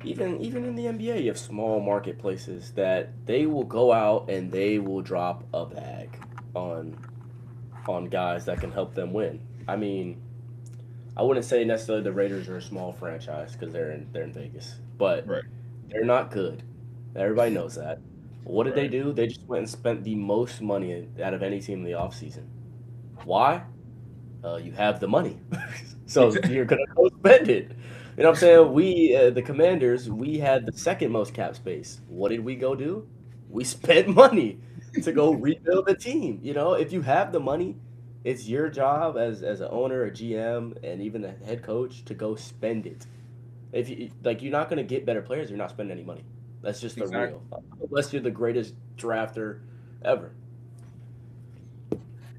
Speaker 1: Even in the NBA, you have small marketplaces that they will go out and they will drop a bag on guys that can help them win. I mean, I wouldn't say necessarily the Raiders are a small franchise because they're in Vegas, but they're not good. Everybody knows that. What did they do? They just went and spent the most money out of any team in the offseason. Why? You have the money. So you're going to go spend it. You know what I'm saying? We, the Commanders, we had the second most cap space. What did we go do? We spent money to go rebuild the team. If you have the money, it's your job as an owner, a GM, and even a head coach to go spend it. If you're not going to get better players, you're not spending any money. That's just the real. Unless you're the greatest drafter ever.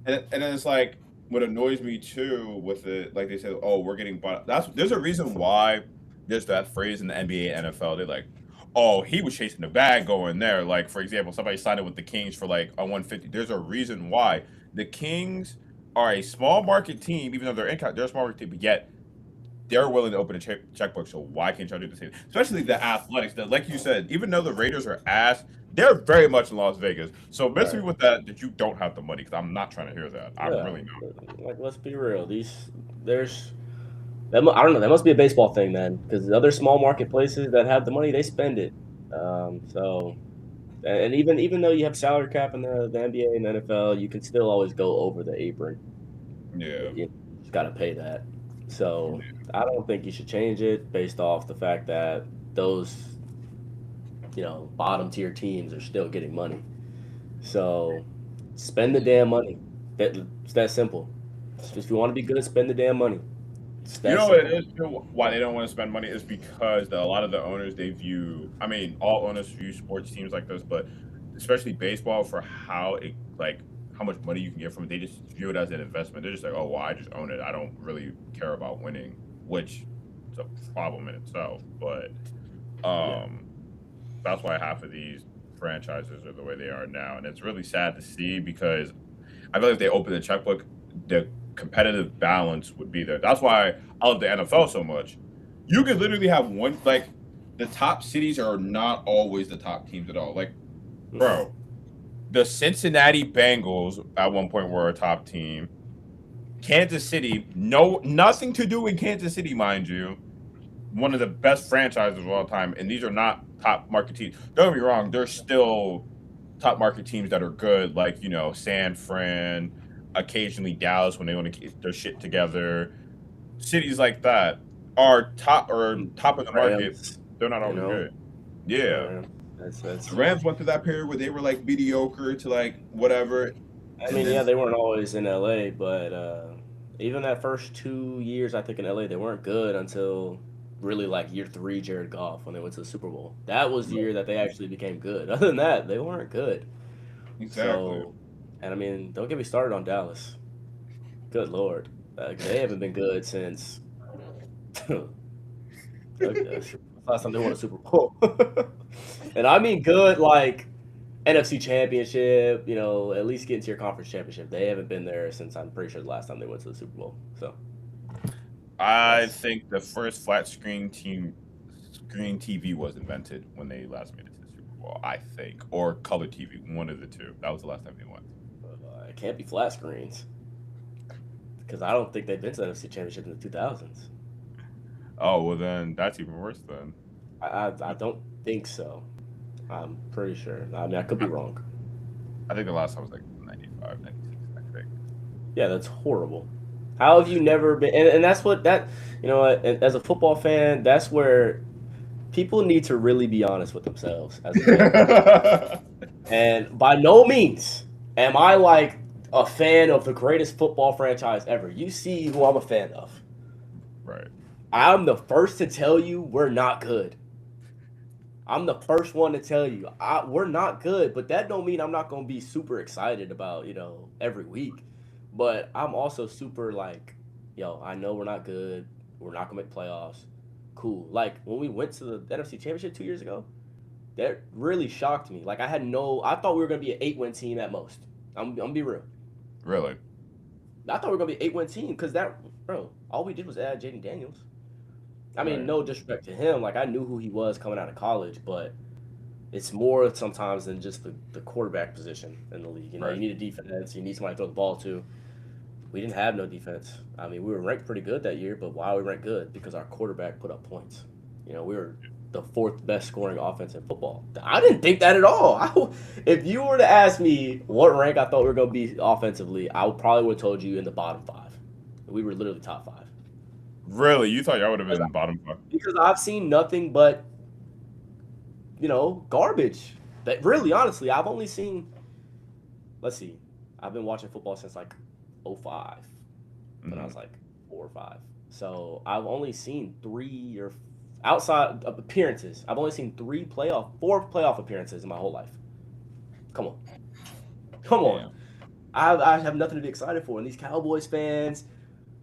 Speaker 2: And then it's like, what annoys me too with it, like they said, oh, we're getting bought. There's a reason why there's that phrase in the NBA, NFL. They're like, oh, he was chasing the bag going there. Like for example, somebody signed it with the Kings for like a 150. There's a reason why the Kings are a small market team, even though they're a small market team, but yet they're willing to open a checkbook. So why can't y'all do the same? Especially the Athletics. That, like you said, even though the Raiders are ass, they're very much in Las Vegas. So miss me
Speaker 1: Right.
Speaker 2: with that you don't have the money because I'm not trying to hear that. I'm
Speaker 1: Yeah.
Speaker 2: really not.
Speaker 1: Like, let's be real. There's I don't know. That must be a baseball thing then, because the other small market places that have the money, they spend it. So, and even though you have salary cap in the NBA and the NFL, you can still always go over the apron.
Speaker 2: Yeah.
Speaker 1: You just got to pay that. So, I don't think you should change it based off the fact that those bottom tier teams are still getting money. So, spend the damn money. It's that simple. If you want to be good, spend the damn money. It's
Speaker 2: You
Speaker 1: that
Speaker 2: know what it
Speaker 1: simple.
Speaker 2: is too? Why they don't want to spend money is because a lot of the owners they view. I mean, all owners view sports teams like this, but especially baseball for how it like how much money you can get from it. They just view it as an investment. They're just like, oh, well, I just own it. I don't really care about winning, which is a problem in itself. But
Speaker 1: Yeah.
Speaker 2: um, that's why half of these franchises are the way they are now, and it's really sad to see because I feel like if they open the checkbook, the competitive balance would be there. That's why I love the NFL so much. You could literally have one like the top cities are not always the top teams at all. Like,
Speaker 1: Mm-mm.
Speaker 2: bro, the Cincinnati Bengals at one point were a top team. Kansas City, nothing to do in Kansas City, mind you. One of the best franchises of all time, and these are not top market teams. Don't get me wrong, there's still top market teams that are good, like San Fran, occasionally Dallas when they want to get their shit together. Cities like that are top of the market.
Speaker 1: Rams,
Speaker 2: They're not
Speaker 1: you
Speaker 2: always
Speaker 1: know,
Speaker 2: good. Yeah,
Speaker 1: Rams. That's.
Speaker 2: the Rams went through that period where they were like mediocre to like whatever,
Speaker 1: I
Speaker 2: and
Speaker 1: mean,
Speaker 2: then
Speaker 1: yeah, they weren't always in LA, but even that first 2 years, I think in LA, they weren't good until really like year three, Jared Goff when they went to the Super Bowl. That was the year that they actually became good. Other than that, they weren't good.
Speaker 2: exactly.
Speaker 1: So, and I mean, don't get me started on Dallas. Good Lord, they haven't been good since. Last time they won a Super Bowl. And I mean good like NFC Championship, at least get into your conference championship. They haven't been there since I'm pretty sure the last time they went to the Super Bowl. So
Speaker 2: I
Speaker 1: that's
Speaker 2: think the first flat screen TV was invented when they last made it to the Super Bowl. I think, or color TV, one of the two. That was the last time they went.
Speaker 1: it can't be flat screens because I don't think they've been to the NFC Championship in the 2000s.
Speaker 2: Oh well, then that's even worse. Then
Speaker 1: I don't think so. I'm pretty sure. I mean, I could be
Speaker 2: I,
Speaker 1: wrong.
Speaker 2: I think the last time was like 95, 96, I think.
Speaker 1: Yeah, that's horrible. How have you never been? And that's what that as a football fan, that's where people need to really be honest with themselves as a fan. And by no means am I like a fan of the greatest football franchise ever. You see who I'm a fan of.
Speaker 2: Right.
Speaker 1: I'm the first to tell you we're not good. I'm the first one to tell you we're not good, but that don't mean I'm not gonna be super excited about every week. But I'm also super like, yo, I know we're not good. We're not gonna make playoffs. Cool. Like when we went to the NFC Championship 2 years ago, that really shocked me. Like I thought we were gonna be an 8-win team at most. I'm gonna be real.
Speaker 2: Really?
Speaker 1: I thought we were gonna be an 8-win team because bro, all we did was add Jaden Daniels. I mean,
Speaker 2: Right.
Speaker 1: no disrespect to him. Like I knew who he was coming out of college, but it's more sometimes than just the quarterback position in the league. You
Speaker 2: Right.
Speaker 1: need a defense. You need somebody to throw the ball to. We didn't have no defense. I mean, we were ranked pretty good that year, but why we ranked good? Because our quarterback put up points. We were the fourth best scoring offense in football. I didn't think that at all. If you were to ask me what rank I thought we were going to be offensively, I probably would have told you in the bottom five. We were literally top five.
Speaker 2: Really? You thought y'all would have
Speaker 1: Because
Speaker 2: been bottom five?
Speaker 1: because I've seen nothing but garbage. But really, honestly, I've only seen. Let's see, I've been watching football since like '05 when I
Speaker 2: Hmm.
Speaker 1: was like 4 or 5. So I've only seen outside of appearances. I've only seen 4 playoff appearances in my whole life. Come on, come on.
Speaker 2: Damn.
Speaker 1: I have nothing to be excited for. And these Cowboys fans,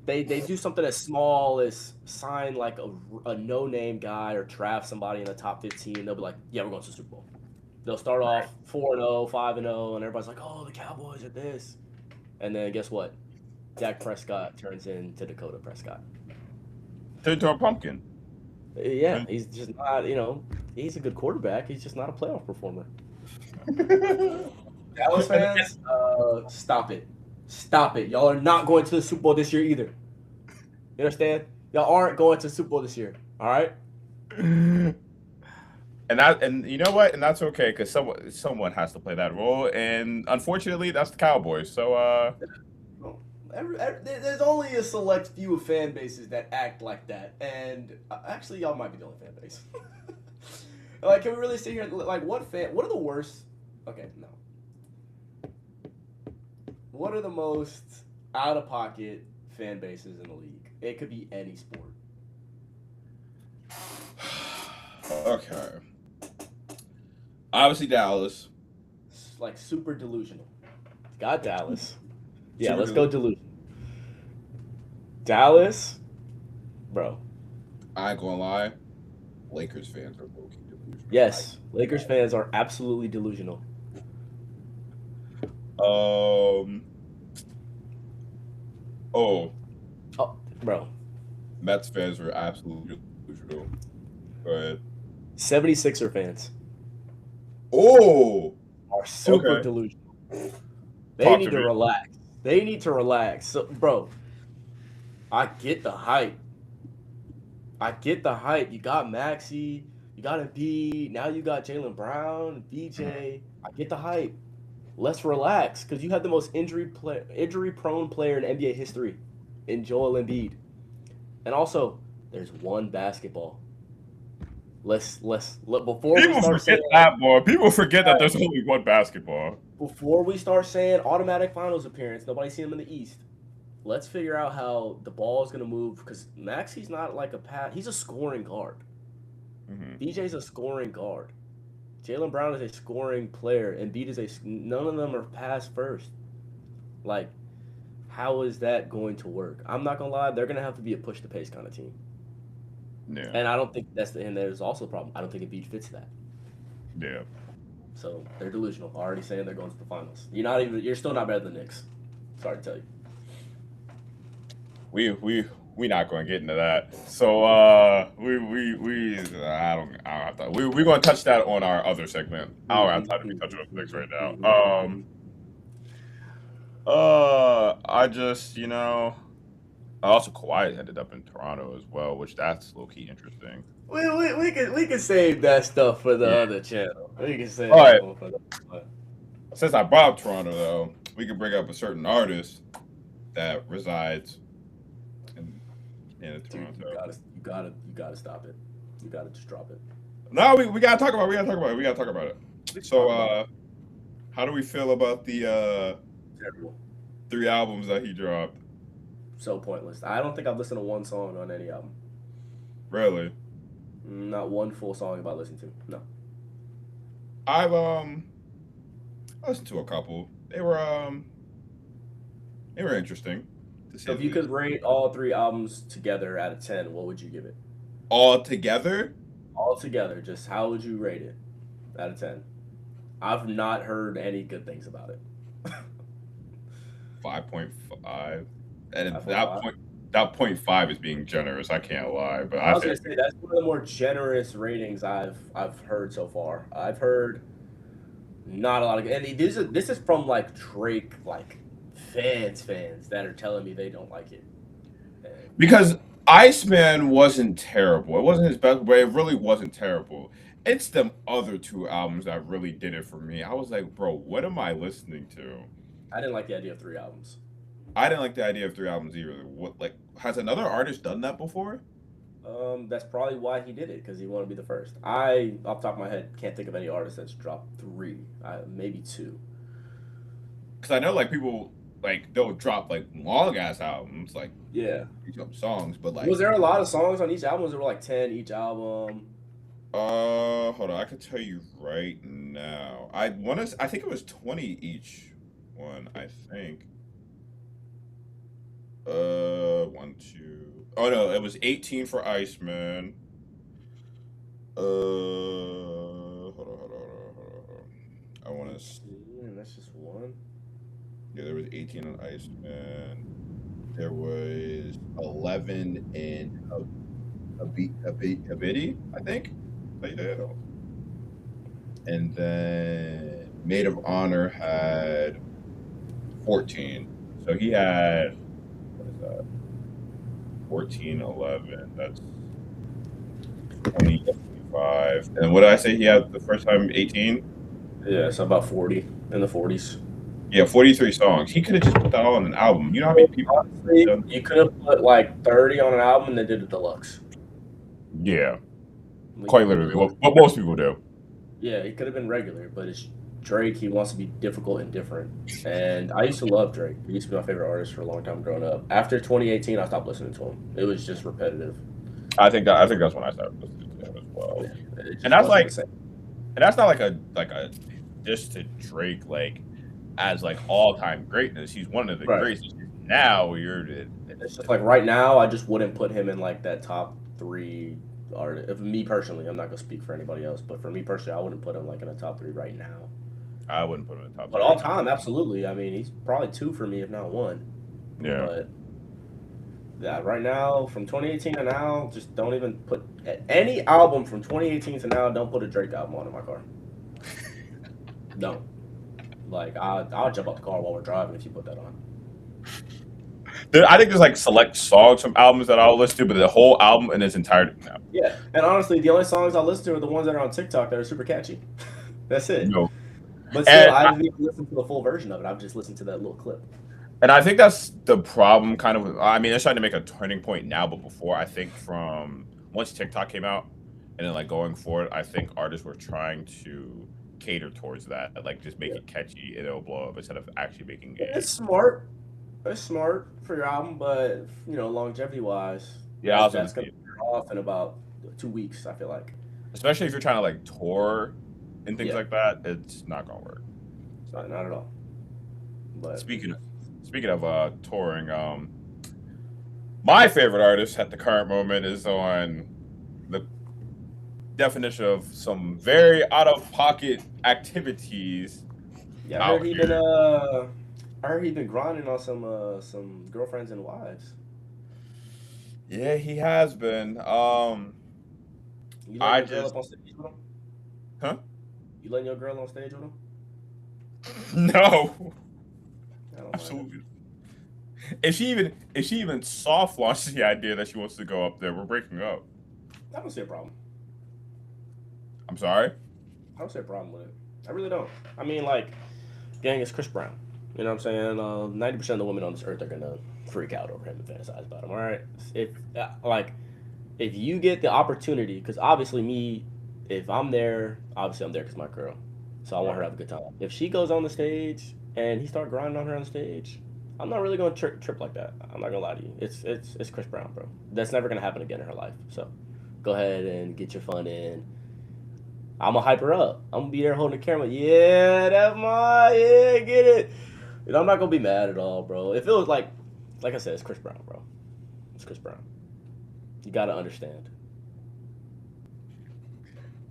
Speaker 1: they do something as small as sign like a no name guy or draft somebody in the top 15. They'll be like, yeah, we're going to the Super Bowl. They'll start off 4-0, 5-0, and everybody's like, oh, the Cowboys are this. And then guess what? Dak Prescott turns into Dakota Prescott.
Speaker 2: Turned into a pumpkin.
Speaker 1: Yeah, he's just not, he's a good quarterback. He's just not a playoff performer. Dallas fans, stop it. Stop it. Y'all are not going to the Super Bowl this year either. You understand? Y'all aren't going to the Super Bowl this year. All right?
Speaker 2: And you know what? And that's okay because someone has to play that role. And unfortunately, that's the Cowboys. So
Speaker 1: there's only a select few of fan bases that act like that, and actually, y'all might be the only fan base. Like, can we really sit here? Like, what are the worst? Okay, no. What are the most out of pocket fan bases in the league? It could be any sport.
Speaker 2: Okay. Obviously, Dallas.
Speaker 1: Like super delusional. Got Dallas. Yeah, let's go delusional. Dallas, bro.
Speaker 2: I ain't gonna lie. Lakers fans are low-key delusional.
Speaker 1: Yes, Lakers fans are absolutely delusional. Bro.
Speaker 2: Mets fans are absolutely delusional. Go ahead.
Speaker 1: 76er fans.
Speaker 2: Oh,
Speaker 1: are super delusional. They need to relax. They need to relax. So, bro, I get the hype. You got Maxey. You got Embiid. Now you got Jaylen Brown, VJ. I get the hype. Let's relax because you have the most injury-prone player in NBA history in Joel Embiid. And also, there's one basketball. Before
Speaker 2: people
Speaker 1: we start
Speaker 2: forget that, boy. People forget that there's only one basketball.
Speaker 1: Before we start saying automatic finals appearance, nobody's seen him in the East. Let's figure out how the ball is going to move because Maxey's not like a pass. He's a scoring guard. BJ's a scoring guard. Jaylen Brown is a scoring player, and Embiid is none of them are pass first. Like, how is that going to work? I'm not gonna lie, they're gonna have to be a push the pace kind of team.
Speaker 2: Yeah.
Speaker 1: And I don't think and there's also a problem. I don't think Embiid fits that.
Speaker 2: Yeah.
Speaker 1: So they're delusional. Already saying they're going to the finals. You're still not better than the Knicks. Sorry to tell you.
Speaker 2: We not going to get into that. So we're going to touch that on our other segment. I don't have time to be touching on the Knicks right now. Also Kawhi ended up in Toronto as well, which that's low key interesting.
Speaker 1: We can save that stuff for the other channel. We can save
Speaker 2: that
Speaker 1: one for the.
Speaker 2: Since I brought up Toronto, though, we can bring up a certain artist that resides in Toronto.
Speaker 1: You gotta stop it. You gotta just drop it.
Speaker 2: No, we gotta talk about it. So, how do we feel about the 3 albums that he dropped?
Speaker 1: So pointless. I don't think I've listened to one song on any album.
Speaker 2: Really?
Speaker 1: Not one full song about listening to. No.
Speaker 2: I've listened to a couple. They were interesting.
Speaker 1: So if you could rate all 3 albums together out of 10, what would you give it?
Speaker 2: All together?
Speaker 1: All together. Just how would you rate it out of 10? I've not heard any good things about it.
Speaker 2: 5.5. And at that 0.5 is being generous. I can't lie, but
Speaker 1: I was gonna say that's one of the more generous ratings I've heard so far. I've heard not a lot of, and this is from like Drake fans that are telling me they don't like it.
Speaker 2: Because Iceman wasn't terrible. It wasn't his best, but it really wasn't terrible. It's them other 2 albums that really did it for me. I was like, bro, what am I listening to?
Speaker 1: I didn't like the idea of 3 albums.
Speaker 2: I didn't like the idea of 3 albums either. Has another artist done that before?
Speaker 1: That's probably why he did it, because he wanted to be the first. I, off the top of my head, can't think of any artist that's dropped 3, maybe 2.
Speaker 2: Because I know people they'll drop long ass albums, songs, but
Speaker 1: was there a lot of songs on each album? Was there 10 each album?
Speaker 2: Hold on, I can tell you right now. I think it was 20 each. one, I think. 1, 2. Oh no, it was 18 for Iceman. Hold on. I want to.
Speaker 1: And that's just one.
Speaker 2: Yeah, there was 18 on Iceman. There was 11 in Habidi, I think. And then Maid of Honor had 14. So he had, what is that? 14, 11. That's 20, 25. And what did I say he had the first time? 18?
Speaker 1: Yeah, so about 40 in the 40s.
Speaker 2: Yeah, 43 songs. He could have just put that all on an album. You know how many people?
Speaker 1: Honestly, you could have put like 30 on an album and then did a deluxe.
Speaker 2: Yeah. Quite literally. What most people do.
Speaker 1: Yeah, it could have been regular, but it's Drake. He wants to be difficult and different. And I used to love Drake. He used to be my favorite artist for a long time growing up. After 2018, I stopped listening to him. It was just repetitive.
Speaker 2: I think that's when I started listening to him as well. Yeah, and that's like, and that's not like a diss to Drake like as like all time greatness. He's one of the greatest. Now
Speaker 1: it's just like right now, I just wouldn't put him in like that top 3 artist. If me personally, I'm not gonna speak for anybody else, but for me personally, I wouldn't put him like in a top 3 right now.
Speaker 2: I wouldn't put him in the top 3.
Speaker 1: But all time, absolutely. I mean, he's probably 2 for me, if not 1.
Speaker 2: Yeah.
Speaker 1: But yeah, right now, from 2018 to now, just don't even put any album from 2018 to now. Don't put a Drake album on in my car. Don't. Like I'll jump out the car while we're driving if you put that on.
Speaker 2: I think there's like select songs from albums that I'll listen to, but the whole album in its entirety. No.
Speaker 1: Yeah, and honestly, the only songs I listen to are the ones that are on TikTok that are super catchy. That's it.
Speaker 2: No.
Speaker 1: But still, I haven't even listened to the full version of it. I've just listened to that little clip.
Speaker 2: And I think that's the problem, kind of. I mean, they're trying to make a turning point now, but before, I think from once TikTok came out, and then like going forward, I think artists were trying to cater towards that, like just make it catchy and it'll blow up instead of actually making it.
Speaker 1: It's smart. It's smart for your album, but longevity wise,
Speaker 2: yeah,
Speaker 1: that's gonna be off in about 2 weeks. I feel like,
Speaker 2: especially if you're trying to like tour and things like that, it's not gonna work.
Speaker 1: Not at all. But
Speaker 2: speaking of touring, my favorite artist at the current moment is on the definition of some very out of pocket activities.
Speaker 1: Yeah, I heard he been grinding on some girlfriends and wives.
Speaker 2: Yeah, he has been.
Speaker 1: You letting your girl up on stage with him?
Speaker 2: Huh?
Speaker 1: You letting your girl on stage with him?
Speaker 2: No. Absolutely. If she even soft launches the idea that she wants to go up there, we're breaking up.
Speaker 1: I don't see a problem.
Speaker 2: I'm sorry?
Speaker 1: I don't see a problem with it. I really don't. I mean, like, gang, it's Chris Brown. You know what I'm saying? 90% of the women on this earth are gonna freak out over him and fantasize about him. All right, if you get the opportunity, because obviously if I'm there, obviously I'm there because my girl, so I want her to have a good time. If she goes on the stage and he start grinding on her on the stage, I'm not really gonna trip like that. I'm not gonna lie to you. It's Chris Brown, bro. That's never gonna happen again in her life. So go ahead and get your fun in. I'm gonna hype her up. I'm gonna be there holding the camera. Yeah, get it. And I'm not gonna be mad at all, bro. If it was like I said, it's Chris Brown, bro. It's Chris Brown. You gotta understand.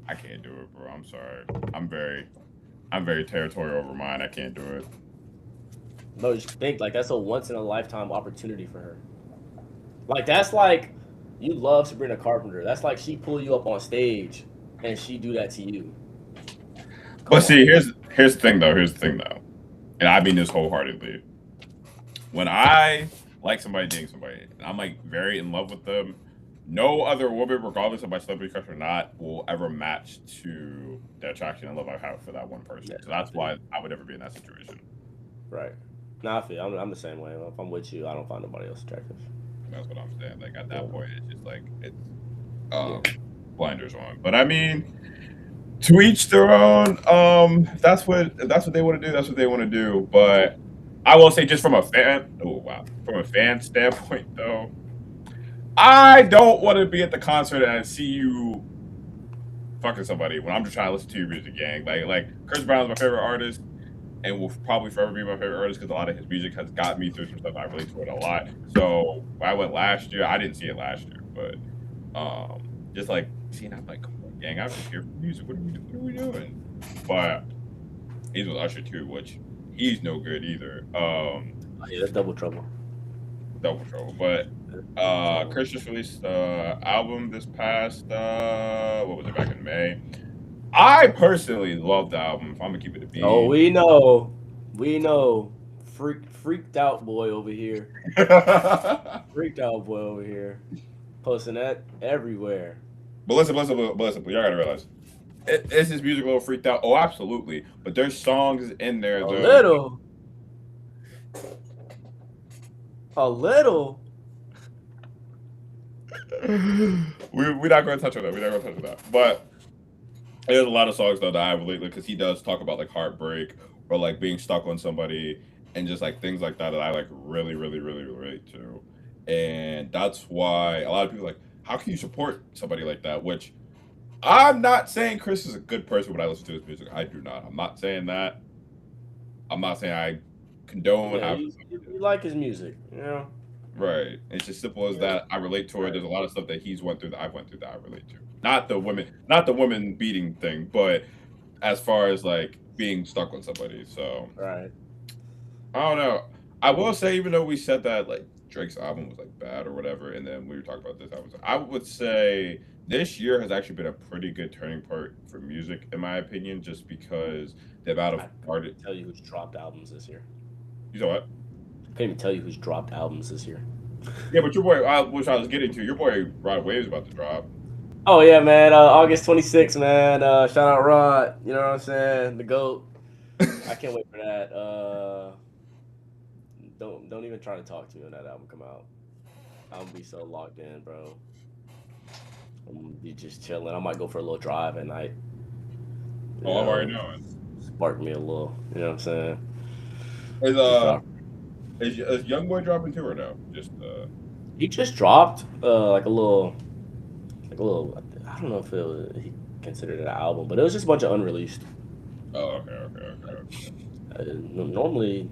Speaker 2: I can't do it, bro. I'm sorry. I'm very territorial over mine. I can't do it.
Speaker 1: No, just think like that's a once in a lifetime opportunity for her. Like that's like you love Sabrina Carpenter. That's like she pull you up on stage and she do that to you.
Speaker 2: But see, here's the thing though. And I mean this wholeheartedly. When I like somebody dating somebody, and I'm like very in love with them, no other woman, regardless of my celebrity crush or not, will ever match to the attraction and love I have for that one person. Yeah, so that's why I would never be in that situation.
Speaker 1: Right. No, I feel I'm the same way. If I'm with you, I don't find nobody else attractive.
Speaker 2: That's what I'm saying. Like at that point, it's just like it's blinders on. But I mean, to each their own. That's what they want to do. That's what they want to do. But I will say, just from a fan standpoint, though, I don't want to be at the concert and see you fucking somebody when I'm just trying to listen to your music, gang. Like Chris Brown's my favorite artist. and will probably forever be my favorite artist because a lot of his music has got me through some stuff. I relate to it a lot. So when I went last year, I didn't see it last year, but just like seeing, I'm like, come on, gang, I'm just here for music. What are we doing? But he's with Usher too, which he's no good either.
Speaker 1: Yeah, that's double trouble.
Speaker 2: Double trouble. But Chris just released album this past what was it, back in May. I personally love the album. If I'm gonna keep it a beat.
Speaker 1: Oh, we know, freaked out boy over here, freaked out boy over here, posting that everywhere.
Speaker 2: But listen, y'all gotta realize, is his music a little freaked out? Oh, absolutely. But there's songs in there.
Speaker 1: A little.
Speaker 2: We're not going to touch on that. But there's a lot of songs though that I relate to because he does talk about like heartbreak or like being stuck on somebody and just like things like that I like really relate to. And that's why a lot of people are like, how can you support somebody like that? Which I'm not saying Chris is a good person when I listen to his music. I do not. I'm not saying that. I'm not saying I condone how
Speaker 1: you like his music, you know?
Speaker 2: Right. It's just simple as that. I relate to it. There's a lot of stuff that he's went through that I've went through that I relate to. Not the women beating thing, but as far as like being stuck with somebody. So
Speaker 1: right.
Speaker 2: I don't know. I will say, even though we said that like Drake's album was like bad or whatever, and then we were talking about this album, I would say this year has actually been a pretty good turning point for music, in my opinion, just because the amount of
Speaker 1: artists. Tell you who's dropped albums this year.
Speaker 2: You know what?
Speaker 1: I can't even tell you who's dropped albums this year.
Speaker 2: Yeah, but your boy, which I was getting to, your boy Rod Wave's about to drop.
Speaker 1: Oh yeah, man! August 26th, man. Shout out Rod. You know what I'm saying? The GOAT. I can't wait for that. Don't even try to talk to me when that album come out. I'm gonna be so locked in, bro. I'm gonna be just chilling. I might go for a little drive at night.
Speaker 2: Oh, I'm already knowing.
Speaker 1: Spark me a little. You know what I'm saying?
Speaker 2: Is YoungBoy dropping too or no? Just
Speaker 1: he just dropped like a little. I don't know if he considered it an album, but it was just a bunch of unreleased.
Speaker 2: Oh, okay.
Speaker 1: Normally,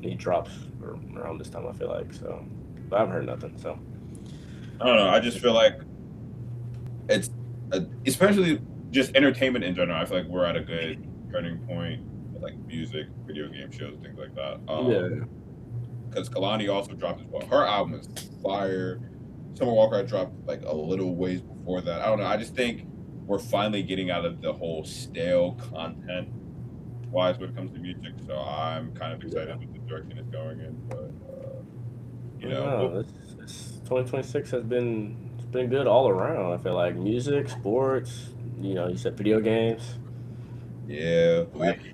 Speaker 1: he drops around this time. I feel like so, but I haven't heard nothing. So
Speaker 2: I don't know. I just feel like it's especially just entertainment in general. I feel like we're at a good turning point with like music, video game shows, things like that.
Speaker 1: Yeah.
Speaker 2: Because Kalani also dropped as well. Her album is fire. Summer Walker had dropped like a little ways before that. I don't know. I just think we're finally getting out of the whole stale content wise when it comes to music. So I'm kind of excited with the direction it's going in. But you know,
Speaker 1: 2026 has been good all around. I feel like music, sports. You know, you said video games.
Speaker 2: Yeah.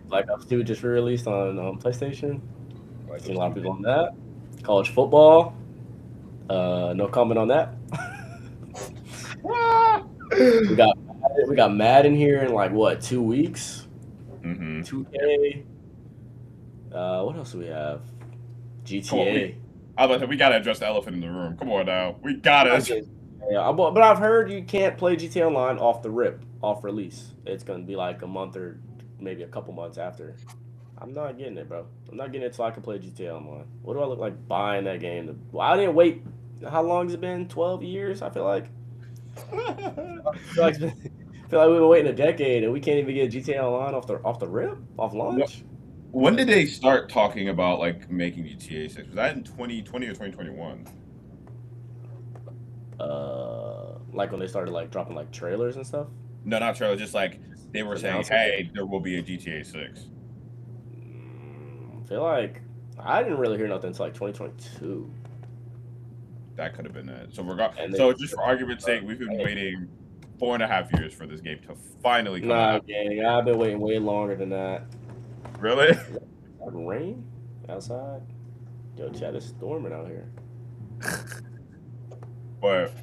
Speaker 1: Black Ops 2 just released on PlayStation. I've seen a lot of people on that. College football. No comment on that. we got Madden here in like what 2 weeks. 2K. What else do we have? GTA.
Speaker 2: I was about to say, we gotta address the elephant in the room. Come on now, we gotta.
Speaker 1: Yeah, but I've heard you can't play GTA Online off the rip, off release. It's gonna be like a month or maybe a couple months after. I'm not getting it, bro. I'm not getting it so I can play GTA Online. What do I look like buying that game? Well, I didn't wait. How long has it been? 12 years, I feel like. I feel like we've been waiting a decade and we can't even get GTA Online off the rip, off launch.
Speaker 2: When did they start talking about like making GTA 6? Was that in 2020 or 2021?
Speaker 1: Like when they started like dropping like trailers and stuff?
Speaker 2: No, not trailers. Just like they were saying, hey, there will be a GTA 6.
Speaker 1: I feel like I didn't really hear nothing until like 2022.
Speaker 2: That could have been it. So just for argument's sake, we've been waiting 4.5 years for this game to finally come out.
Speaker 1: Gang, I've been waiting way longer than that.
Speaker 2: Really?
Speaker 1: Rain outside? Yo, Chad, it's storming out here.
Speaker 2: But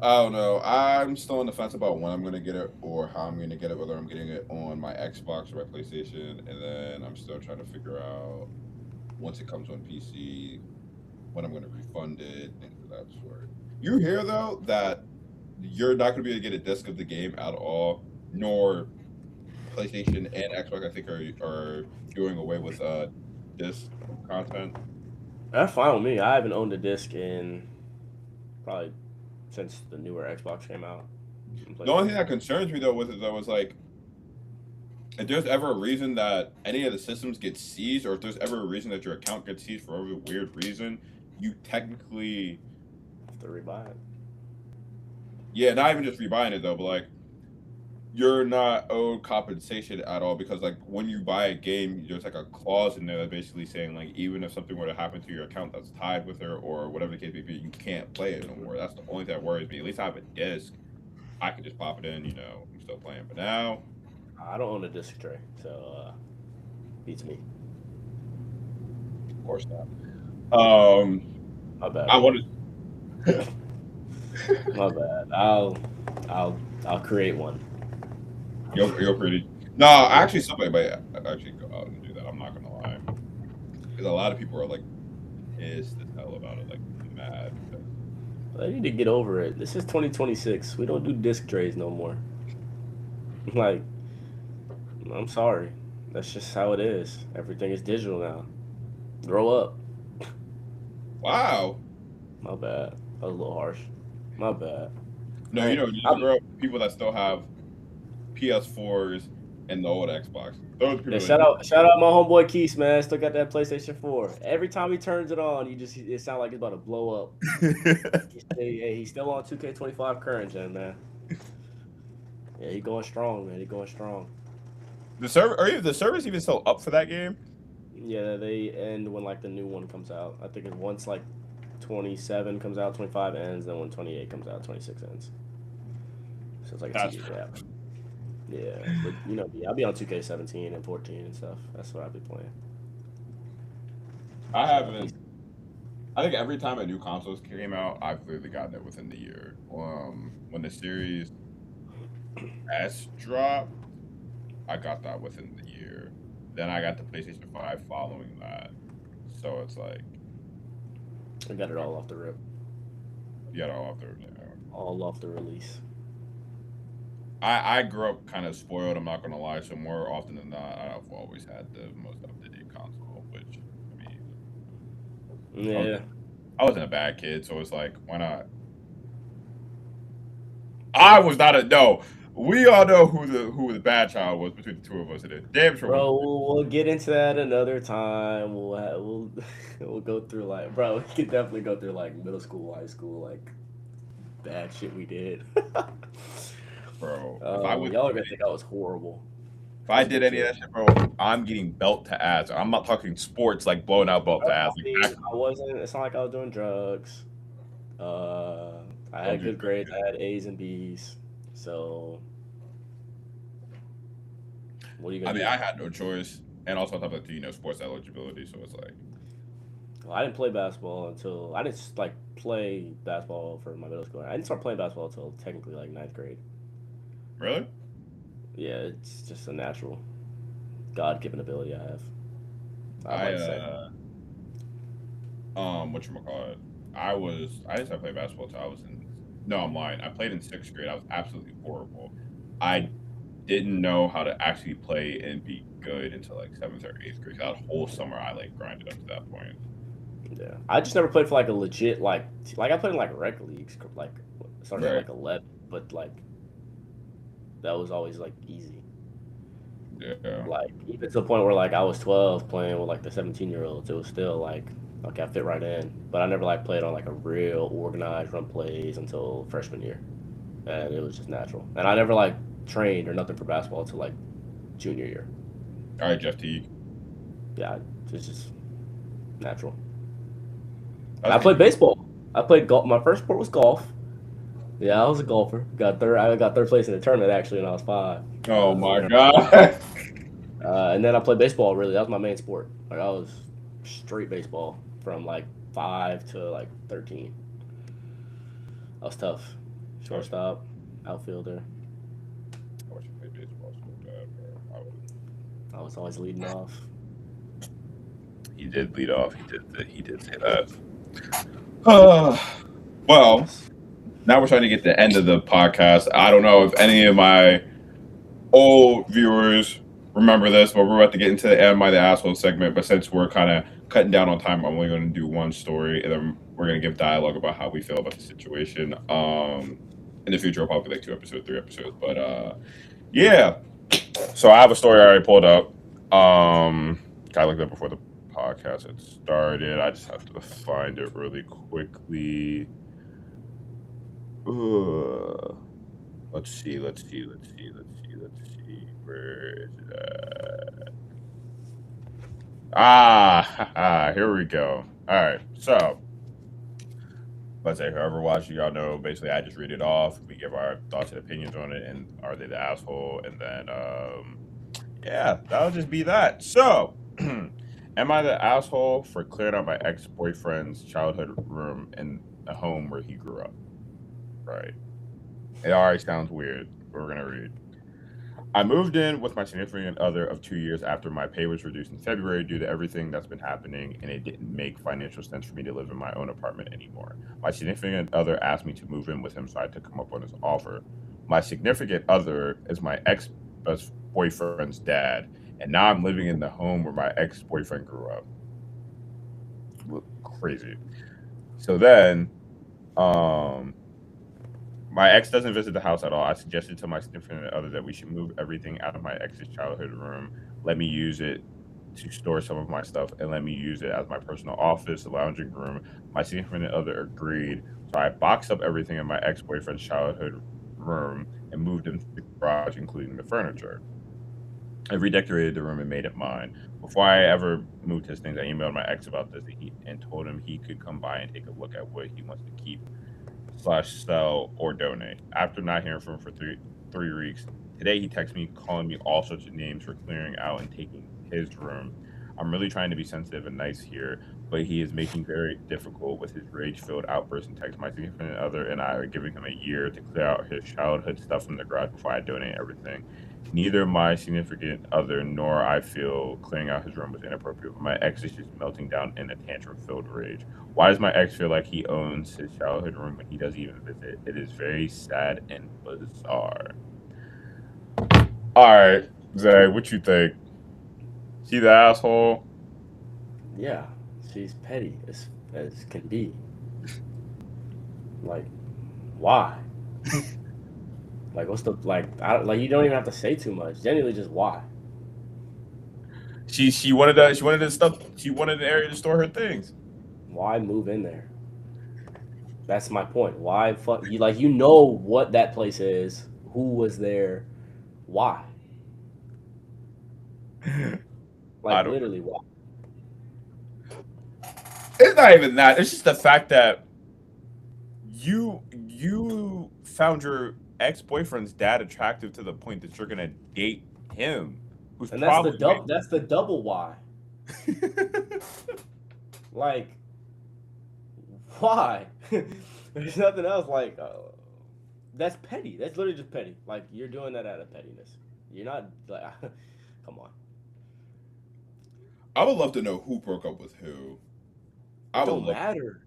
Speaker 2: I don't know. I'm still on the fence about when I'm going to get it or how I'm going to get it, whether I'm getting it on my Xbox or my PlayStation. And then I'm still trying to figure out once it comes on PC, when I'm going to refund it, things of that sort. You hear, though, that you're not going to be able to get a disc of the game at all, nor PlayStation and Xbox, I think, are doing away with disc content.
Speaker 1: That's fine with me. I haven't owned a disc in probably since the newer Xbox came out.
Speaker 2: The only thing that concerns me though with it though is like, if there's ever a reason that any of the systems get seized, or if there's ever a reason that your account gets seized for every weird reason, you technically
Speaker 1: have to rebuy it.
Speaker 2: Yeah, not even just rebuying it though, but like, you're not owed compensation at all, because like when you buy a game, there's like a clause in there that's basically saying like, even if something were to happen to your account that's tied with her or whatever the case may be, you can't play it no more. That's the only thing that worries me. At least I have a disc. I can just pop it in, I'm still playing. But now
Speaker 1: I don't own a disc tray, so beats me.
Speaker 2: Of course not.
Speaker 1: My bad.
Speaker 2: I wanted.
Speaker 1: My bad. I'll create one.
Speaker 2: You're pretty. No, actually, somebody might actually go out and do that. I'm not gonna lie, because a lot of people are like pissed as hell about it, like mad.
Speaker 1: I need to get over it. This is 2026. We don't do disc trays no more. Like, I'm sorry. That's just how it is. Everything is digital now. Grow up.
Speaker 2: Wow.
Speaker 1: My bad. That was a little harsh. My bad.
Speaker 2: No, you grow up people that still have PS4s and the old Xbox. Those people.
Speaker 1: Yeah, shout out my homeboy Keith, man. Still got that PlayStation 4. Every time he turns it on, it sounds like it's about to blow up. He's still on 2K25 current gen, man. Yeah, he going strong, man. He going strong.
Speaker 2: The servers even still up for that game?
Speaker 1: Yeah, they end when like the new one comes out. I think once like 27 comes out, 25 ends, then when 28 comes out, 26 ends. So it's like a 2 year gap. Yeah, but I'll be on 2K17 and 14 and stuff. That's what I'll be playing.
Speaker 2: I haven't. I think every time a new console came out, I've literally gotten it within the year. When the Series S dropped, I got that within the year. Then I got the PlayStation 5 following that. So it's like,
Speaker 1: I got it all off the rip.
Speaker 2: You got it all off the rip.
Speaker 1: All off the release.
Speaker 2: I grew up kind of spoiled, I'm not going to lie. So more often than not, I've always had the most up-to-date console, which, I mean...
Speaker 1: Yeah.
Speaker 2: I wasn't a bad kid, so it's like, why not? I was not a... No. We all know who the bad child was between the two of us. Damn sure.
Speaker 1: Bro, we'll get into that another time. We'll go through like, bro, we could definitely go through like middle school, high school, like bad shit we did.
Speaker 2: Bro,
Speaker 1: y'all are gonna think I was horrible.
Speaker 2: If I did any of that shit, bro, I'm getting belt to ass. I'm not talking sports like blowing out belt to ass.
Speaker 1: I wasn't. It's not like I was doing drugs. I had good grades. I had A's and B's. So, what are you gonna do?
Speaker 2: I had no choice, and also on top of that, sports eligibility. So it's like,
Speaker 1: well, I didn't play basketball until I didn't play basketball for my middle school. I didn't start playing basketball until technically like 9th grade.
Speaker 2: Really?
Speaker 1: Yeah, it's just a natural, God-given ability I have.
Speaker 2: Whatchamacallit? I didn't start playing basketball until I was in. No, I'm lying. I played in 6th grade. I was absolutely horrible. I didn't know how to actually play and be good until like 7th or 8th grade. That whole summer, I like grinded up to that point.
Speaker 1: Yeah, I just never played for like a legit like I played in like rec leagues, like started at like 11, but like that was always like easy.
Speaker 2: Yeah.
Speaker 1: Like even to the point where like I was 12 playing with like the 17-year-olds, it was still like okay, I fit right in. But I never like played on like a real organized run plays until freshman year, and it was just natural. And I never like trained or nothing for basketball until like junior year.
Speaker 2: All right, Jeff Teague.
Speaker 1: Yeah, it's just natural. And I played baseball. I played golf. My first sport was golf. Yeah, I was a golfer. I got third place in the tournament actually when I was 5.
Speaker 2: Oh my god!
Speaker 1: And then I played baseball. Really, that was my main sport. Like I was straight baseball from like 5 to like 13. That was tough. Shortstop, outfielder.
Speaker 2: I wish I played baseball so bad, bro.
Speaker 1: I was always leading off.
Speaker 2: He did lead off. He did say that. Well, now we're trying to get to the end of the podcast. I don't know if any of my old viewers remember this, but we're about to get into the Am I the Asshole segment. But since we're kind of cutting down on time, I'm only going to do one story, and then we're going to give dialogue about how we feel about the situation. In the future, I'll probably like 2 episodes, 3 episodes. But yeah. So I have a story I already pulled up. I looked up before the podcast had started. I just have to find it really quickly. Let's see. Where is it at? Here we go. All right. So let's say whoever watched, y'all know, basically I just read it off. We give our thoughts and opinions on it, and are they the asshole? And then yeah, that'll just be that. So am I the asshole for clearing out my ex-boyfriend's childhood room in a home where he grew up? Right. It already sounds weird. We're gonna read. I moved in with my significant other of 2 years after my pay was reduced in February due to everything that's been happening, and it didn't make financial sense for me to live in my own apartment anymore. My significant other asked me to move in with him, so I took him up on his offer. My significant other is my ex-boyfriend's dad, and now I'm living in the home where my ex-boyfriend grew up. Crazy. So then, my ex doesn't visit the house at all. I suggested to my significant other that we should move everything out of my ex's childhood room. Let me use it to store some of my stuff, and let me use it as my personal office, lounging room. My significant other agreed. So I boxed up everything in my ex-boyfriend's childhood room and moved into the garage, including the furniture. I redecorated the room and made it mine. Before I ever moved his things, I emailed my ex about this and told him he could come by and take a look at what he wants to keep / sell or donate. After not hearing from him for three weeks, today he texts me calling me all sorts of names for clearing out and taking his room. I'm really trying to be sensitive and nice here, but he is making very difficult with his rage-filled outbursts and text. My significant other and I are giving him a year to clear out his childhood stuff from the garage before I donate everything. Neither my significant other nor I feel clearing out his room was inappropriate, but my ex is just melting down in a tantrum-filled rage. Why does my ex feel like he owns his childhood room when he doesn't even visit? It is very sad and bizarre. All right, Zay, what you think? See the asshole?
Speaker 1: Yeah, she's petty as can be. Like, why? Like, what's the like? You don't even have to say too much. Genuinely, just why?
Speaker 2: She wanted the stuff. She wanted an area to store her things.
Speaker 1: Why move in there? That's my point. Why fuck you? Like, you know what that place is. Who was there? Why? Like, literally, why?
Speaker 2: It's not even that. It's just the fact that you found your ex-boyfriend's dad attractive to the point that you're gonna date him.
Speaker 1: And that's the double why. Like, why? There's nothing else. Like, that's petty. That's literally just petty. Like, you're doing that out of pettiness. You're not like, come on.
Speaker 2: I would love to know who broke up with who.
Speaker 1: It don't matter.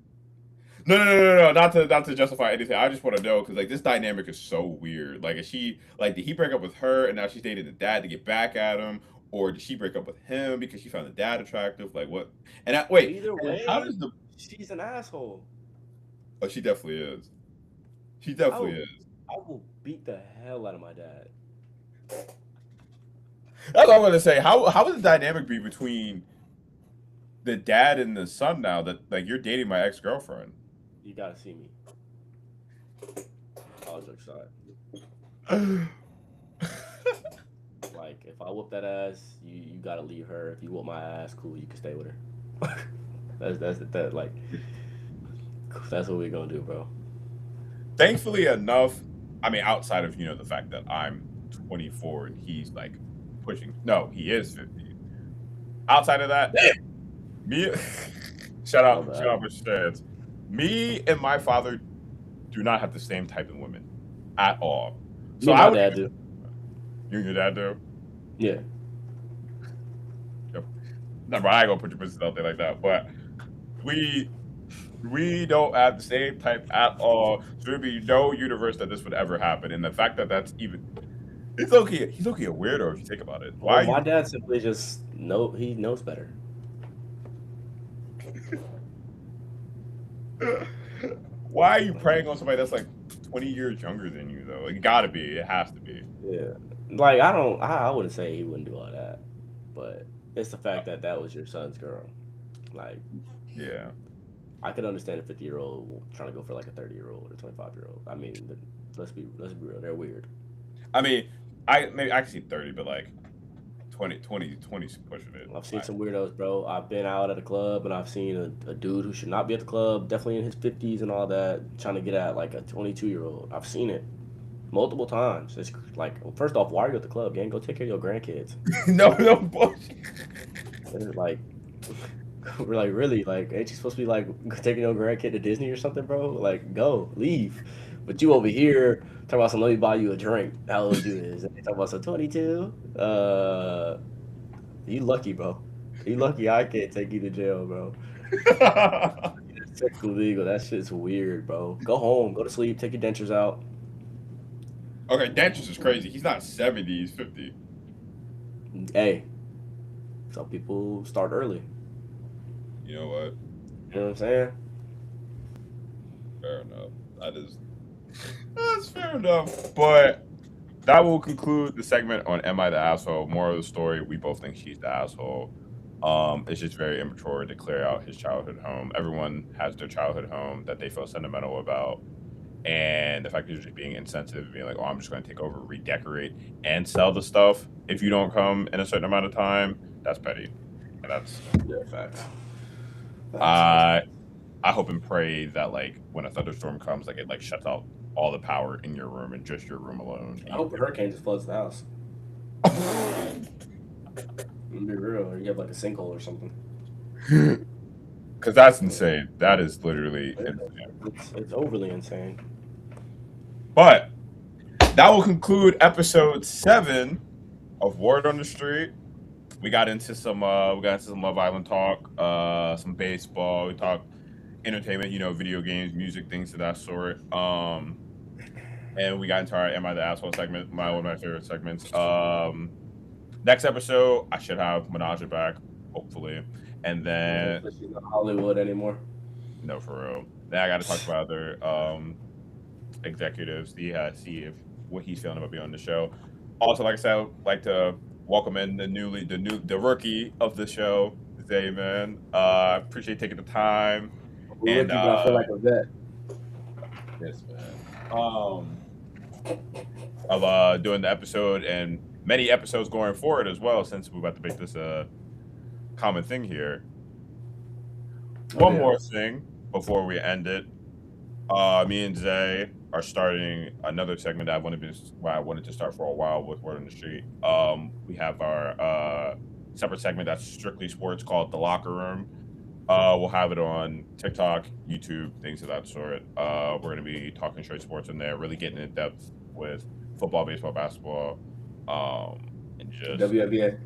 Speaker 2: No. Not to justify anything. I just want to know because like this dynamic is so weird. Like, is she like did he break up with her and now she's dating the dad to get back at him, or did she break up with him because she found the dad attractive? Like what? And wait,
Speaker 1: either way,
Speaker 2: how does
Speaker 1: she's an asshole.
Speaker 2: Oh, she definitely is. She definitely is.
Speaker 1: I will beat the hell out of my dad.
Speaker 2: That's what I'm gonna say. How would the dynamic be between the dad and the son now that like you're dating my ex-girlfriend?
Speaker 1: You gotta see me. All jokes aside. Like, if I whoop that ass, you gotta leave her. If you whoop my ass, cool, you can stay with her. that's like that's what we're gonna do, bro.
Speaker 2: Thankfully enough, I mean, outside of the fact that I'm 24 and he's like pushing. No, he is 50. Outside of that, me. Shout out for Stans. Me and my father do not have the same type of women at all.
Speaker 1: So my dad do.
Speaker 2: You and your dad do?
Speaker 1: Yeah.
Speaker 2: Yep. No, bro, I ain't gonna put your business out there like that. But we don't have the same type at all. So there'd be no universe that this would ever happen. And the fact that that's even He's okay. He's okay a weirdo if you think about it. Why
Speaker 1: Well,
Speaker 2: are you?
Speaker 1: my dad simply just he knows better.
Speaker 2: Why are you preying on somebody that's like 20 years younger than you though? It gotta be. It has to be.
Speaker 1: Yeah, like I wouldn't say he wouldn't do all that, but it's the fact that that was your son's girl. Like
Speaker 2: Yeah.
Speaker 1: I could understand a 50-year-old trying to go for like a 30-year-old or 25-year-old. I mean, let's be real, they're weird.
Speaker 2: I mean, I can see 30, but like 20's pushing it.
Speaker 1: I've seen some weirdos, bro. I've been out at a club and I've seen a dude who should not be at the club, definitely in his 50s and all that, trying to get at like a 22-year-old. I've seen it multiple times. It's like, well, first off, why are you at the club, gang? Go take care of your grandkids.
Speaker 2: No bullshit.
Speaker 1: And like, we're like, really? Like, ain't you supposed to be like taking your grandkid to Disney or something, bro? Like, go, leave. But you over here talking about some, let me buy you a drink. How old you is? And they talking about some 22. You lucky, bro. You lucky I can't take you to jail, bro. It's technically legal. That shit's weird, bro. Go home, go to sleep, take your dentures out.
Speaker 2: Okay, Dantress is crazy. He's not 70, he's 50.
Speaker 1: Hey, some people start early.
Speaker 2: You know what?
Speaker 1: You know what I'm saying?
Speaker 2: Fair enough. That's fair enough. But that will conclude the segment on Am I the Asshole? More of the story, we both think she's the asshole. It's just very immature to clear out his childhood home. Everyone has their childhood home that they feel sentimental about. And the fact that you're just being insensitive, being like, oh, I'm just going to take over, redecorate, and sell the stuff if you don't come in a certain amount of time, that's petty. And that's
Speaker 1: Yeah, facts.
Speaker 2: I hope and pray that like when a thunderstorm comes, like it like shuts out all the power in your room and just your room alone.
Speaker 1: I hope a hurricane just floods the house. Be real, or you have like a sinkhole or something.
Speaker 2: Because that's insane. That is literally insane.
Speaker 1: It's overly insane.
Speaker 2: But that will conclude episode 7 of Word on the Street. We got into some Love Island talk, some baseball. We talked entertainment, video games, music, things of that sort. And we got into our Am I the Asshole segment, one of my favorite segments. Next episode, I should have Menage back, hopefully. And then
Speaker 1: she's not Hollywood anymore.
Speaker 2: No, for real. Then I got to talk about other executives, see if what he's feeling about being on the show. Also, like I said, I'd like to welcome in the rookie of the show, Zay, man. Appreciate taking the time.
Speaker 1: And I feel like a vet.
Speaker 2: Yes, man. Of doing the episode and many episodes going forward as well, since we're about to make this a common thing here. One more thing before we end it. Me and Zay are starting another segment that I wanted to start for a while with Word on the Street. We have our separate segment that's strictly sports called The Locker Room. We'll have it on TikTok, YouTube, things of that sort. We're going to be talking straight sports in there, really getting in depth with football, baseball, basketball, and just
Speaker 1: WNBA.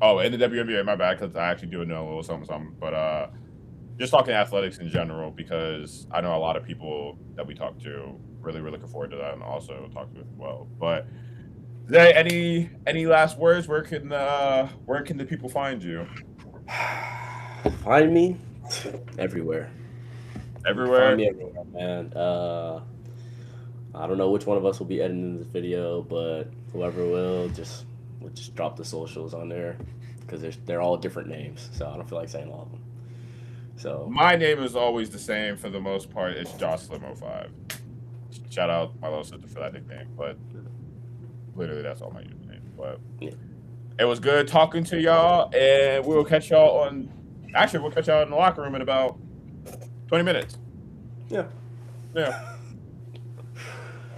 Speaker 2: Oh, and the WNBA, my bad, because I actually do know a little something. But just talking athletics in general, because I know a lot of people that we talk to really looking forward to that, and also talk to as well. But Zay, any last words? Where can the people find you?
Speaker 1: Find me everywhere.
Speaker 2: Everywhere.
Speaker 1: Find me everywhere, man. I don't know which one of us will be editing this video, but whoever will, we'll just drop the socials on there because they're all different names, so I don't feel like saying all of them. So
Speaker 2: my name is always the same for the most part. It's Jocelyn05. Shout out my little sister for that nickname, but literally that's all my username. But it was good talking to y'all, and we'll catch y'all in the locker room in about 20 minutes.
Speaker 1: Yeah.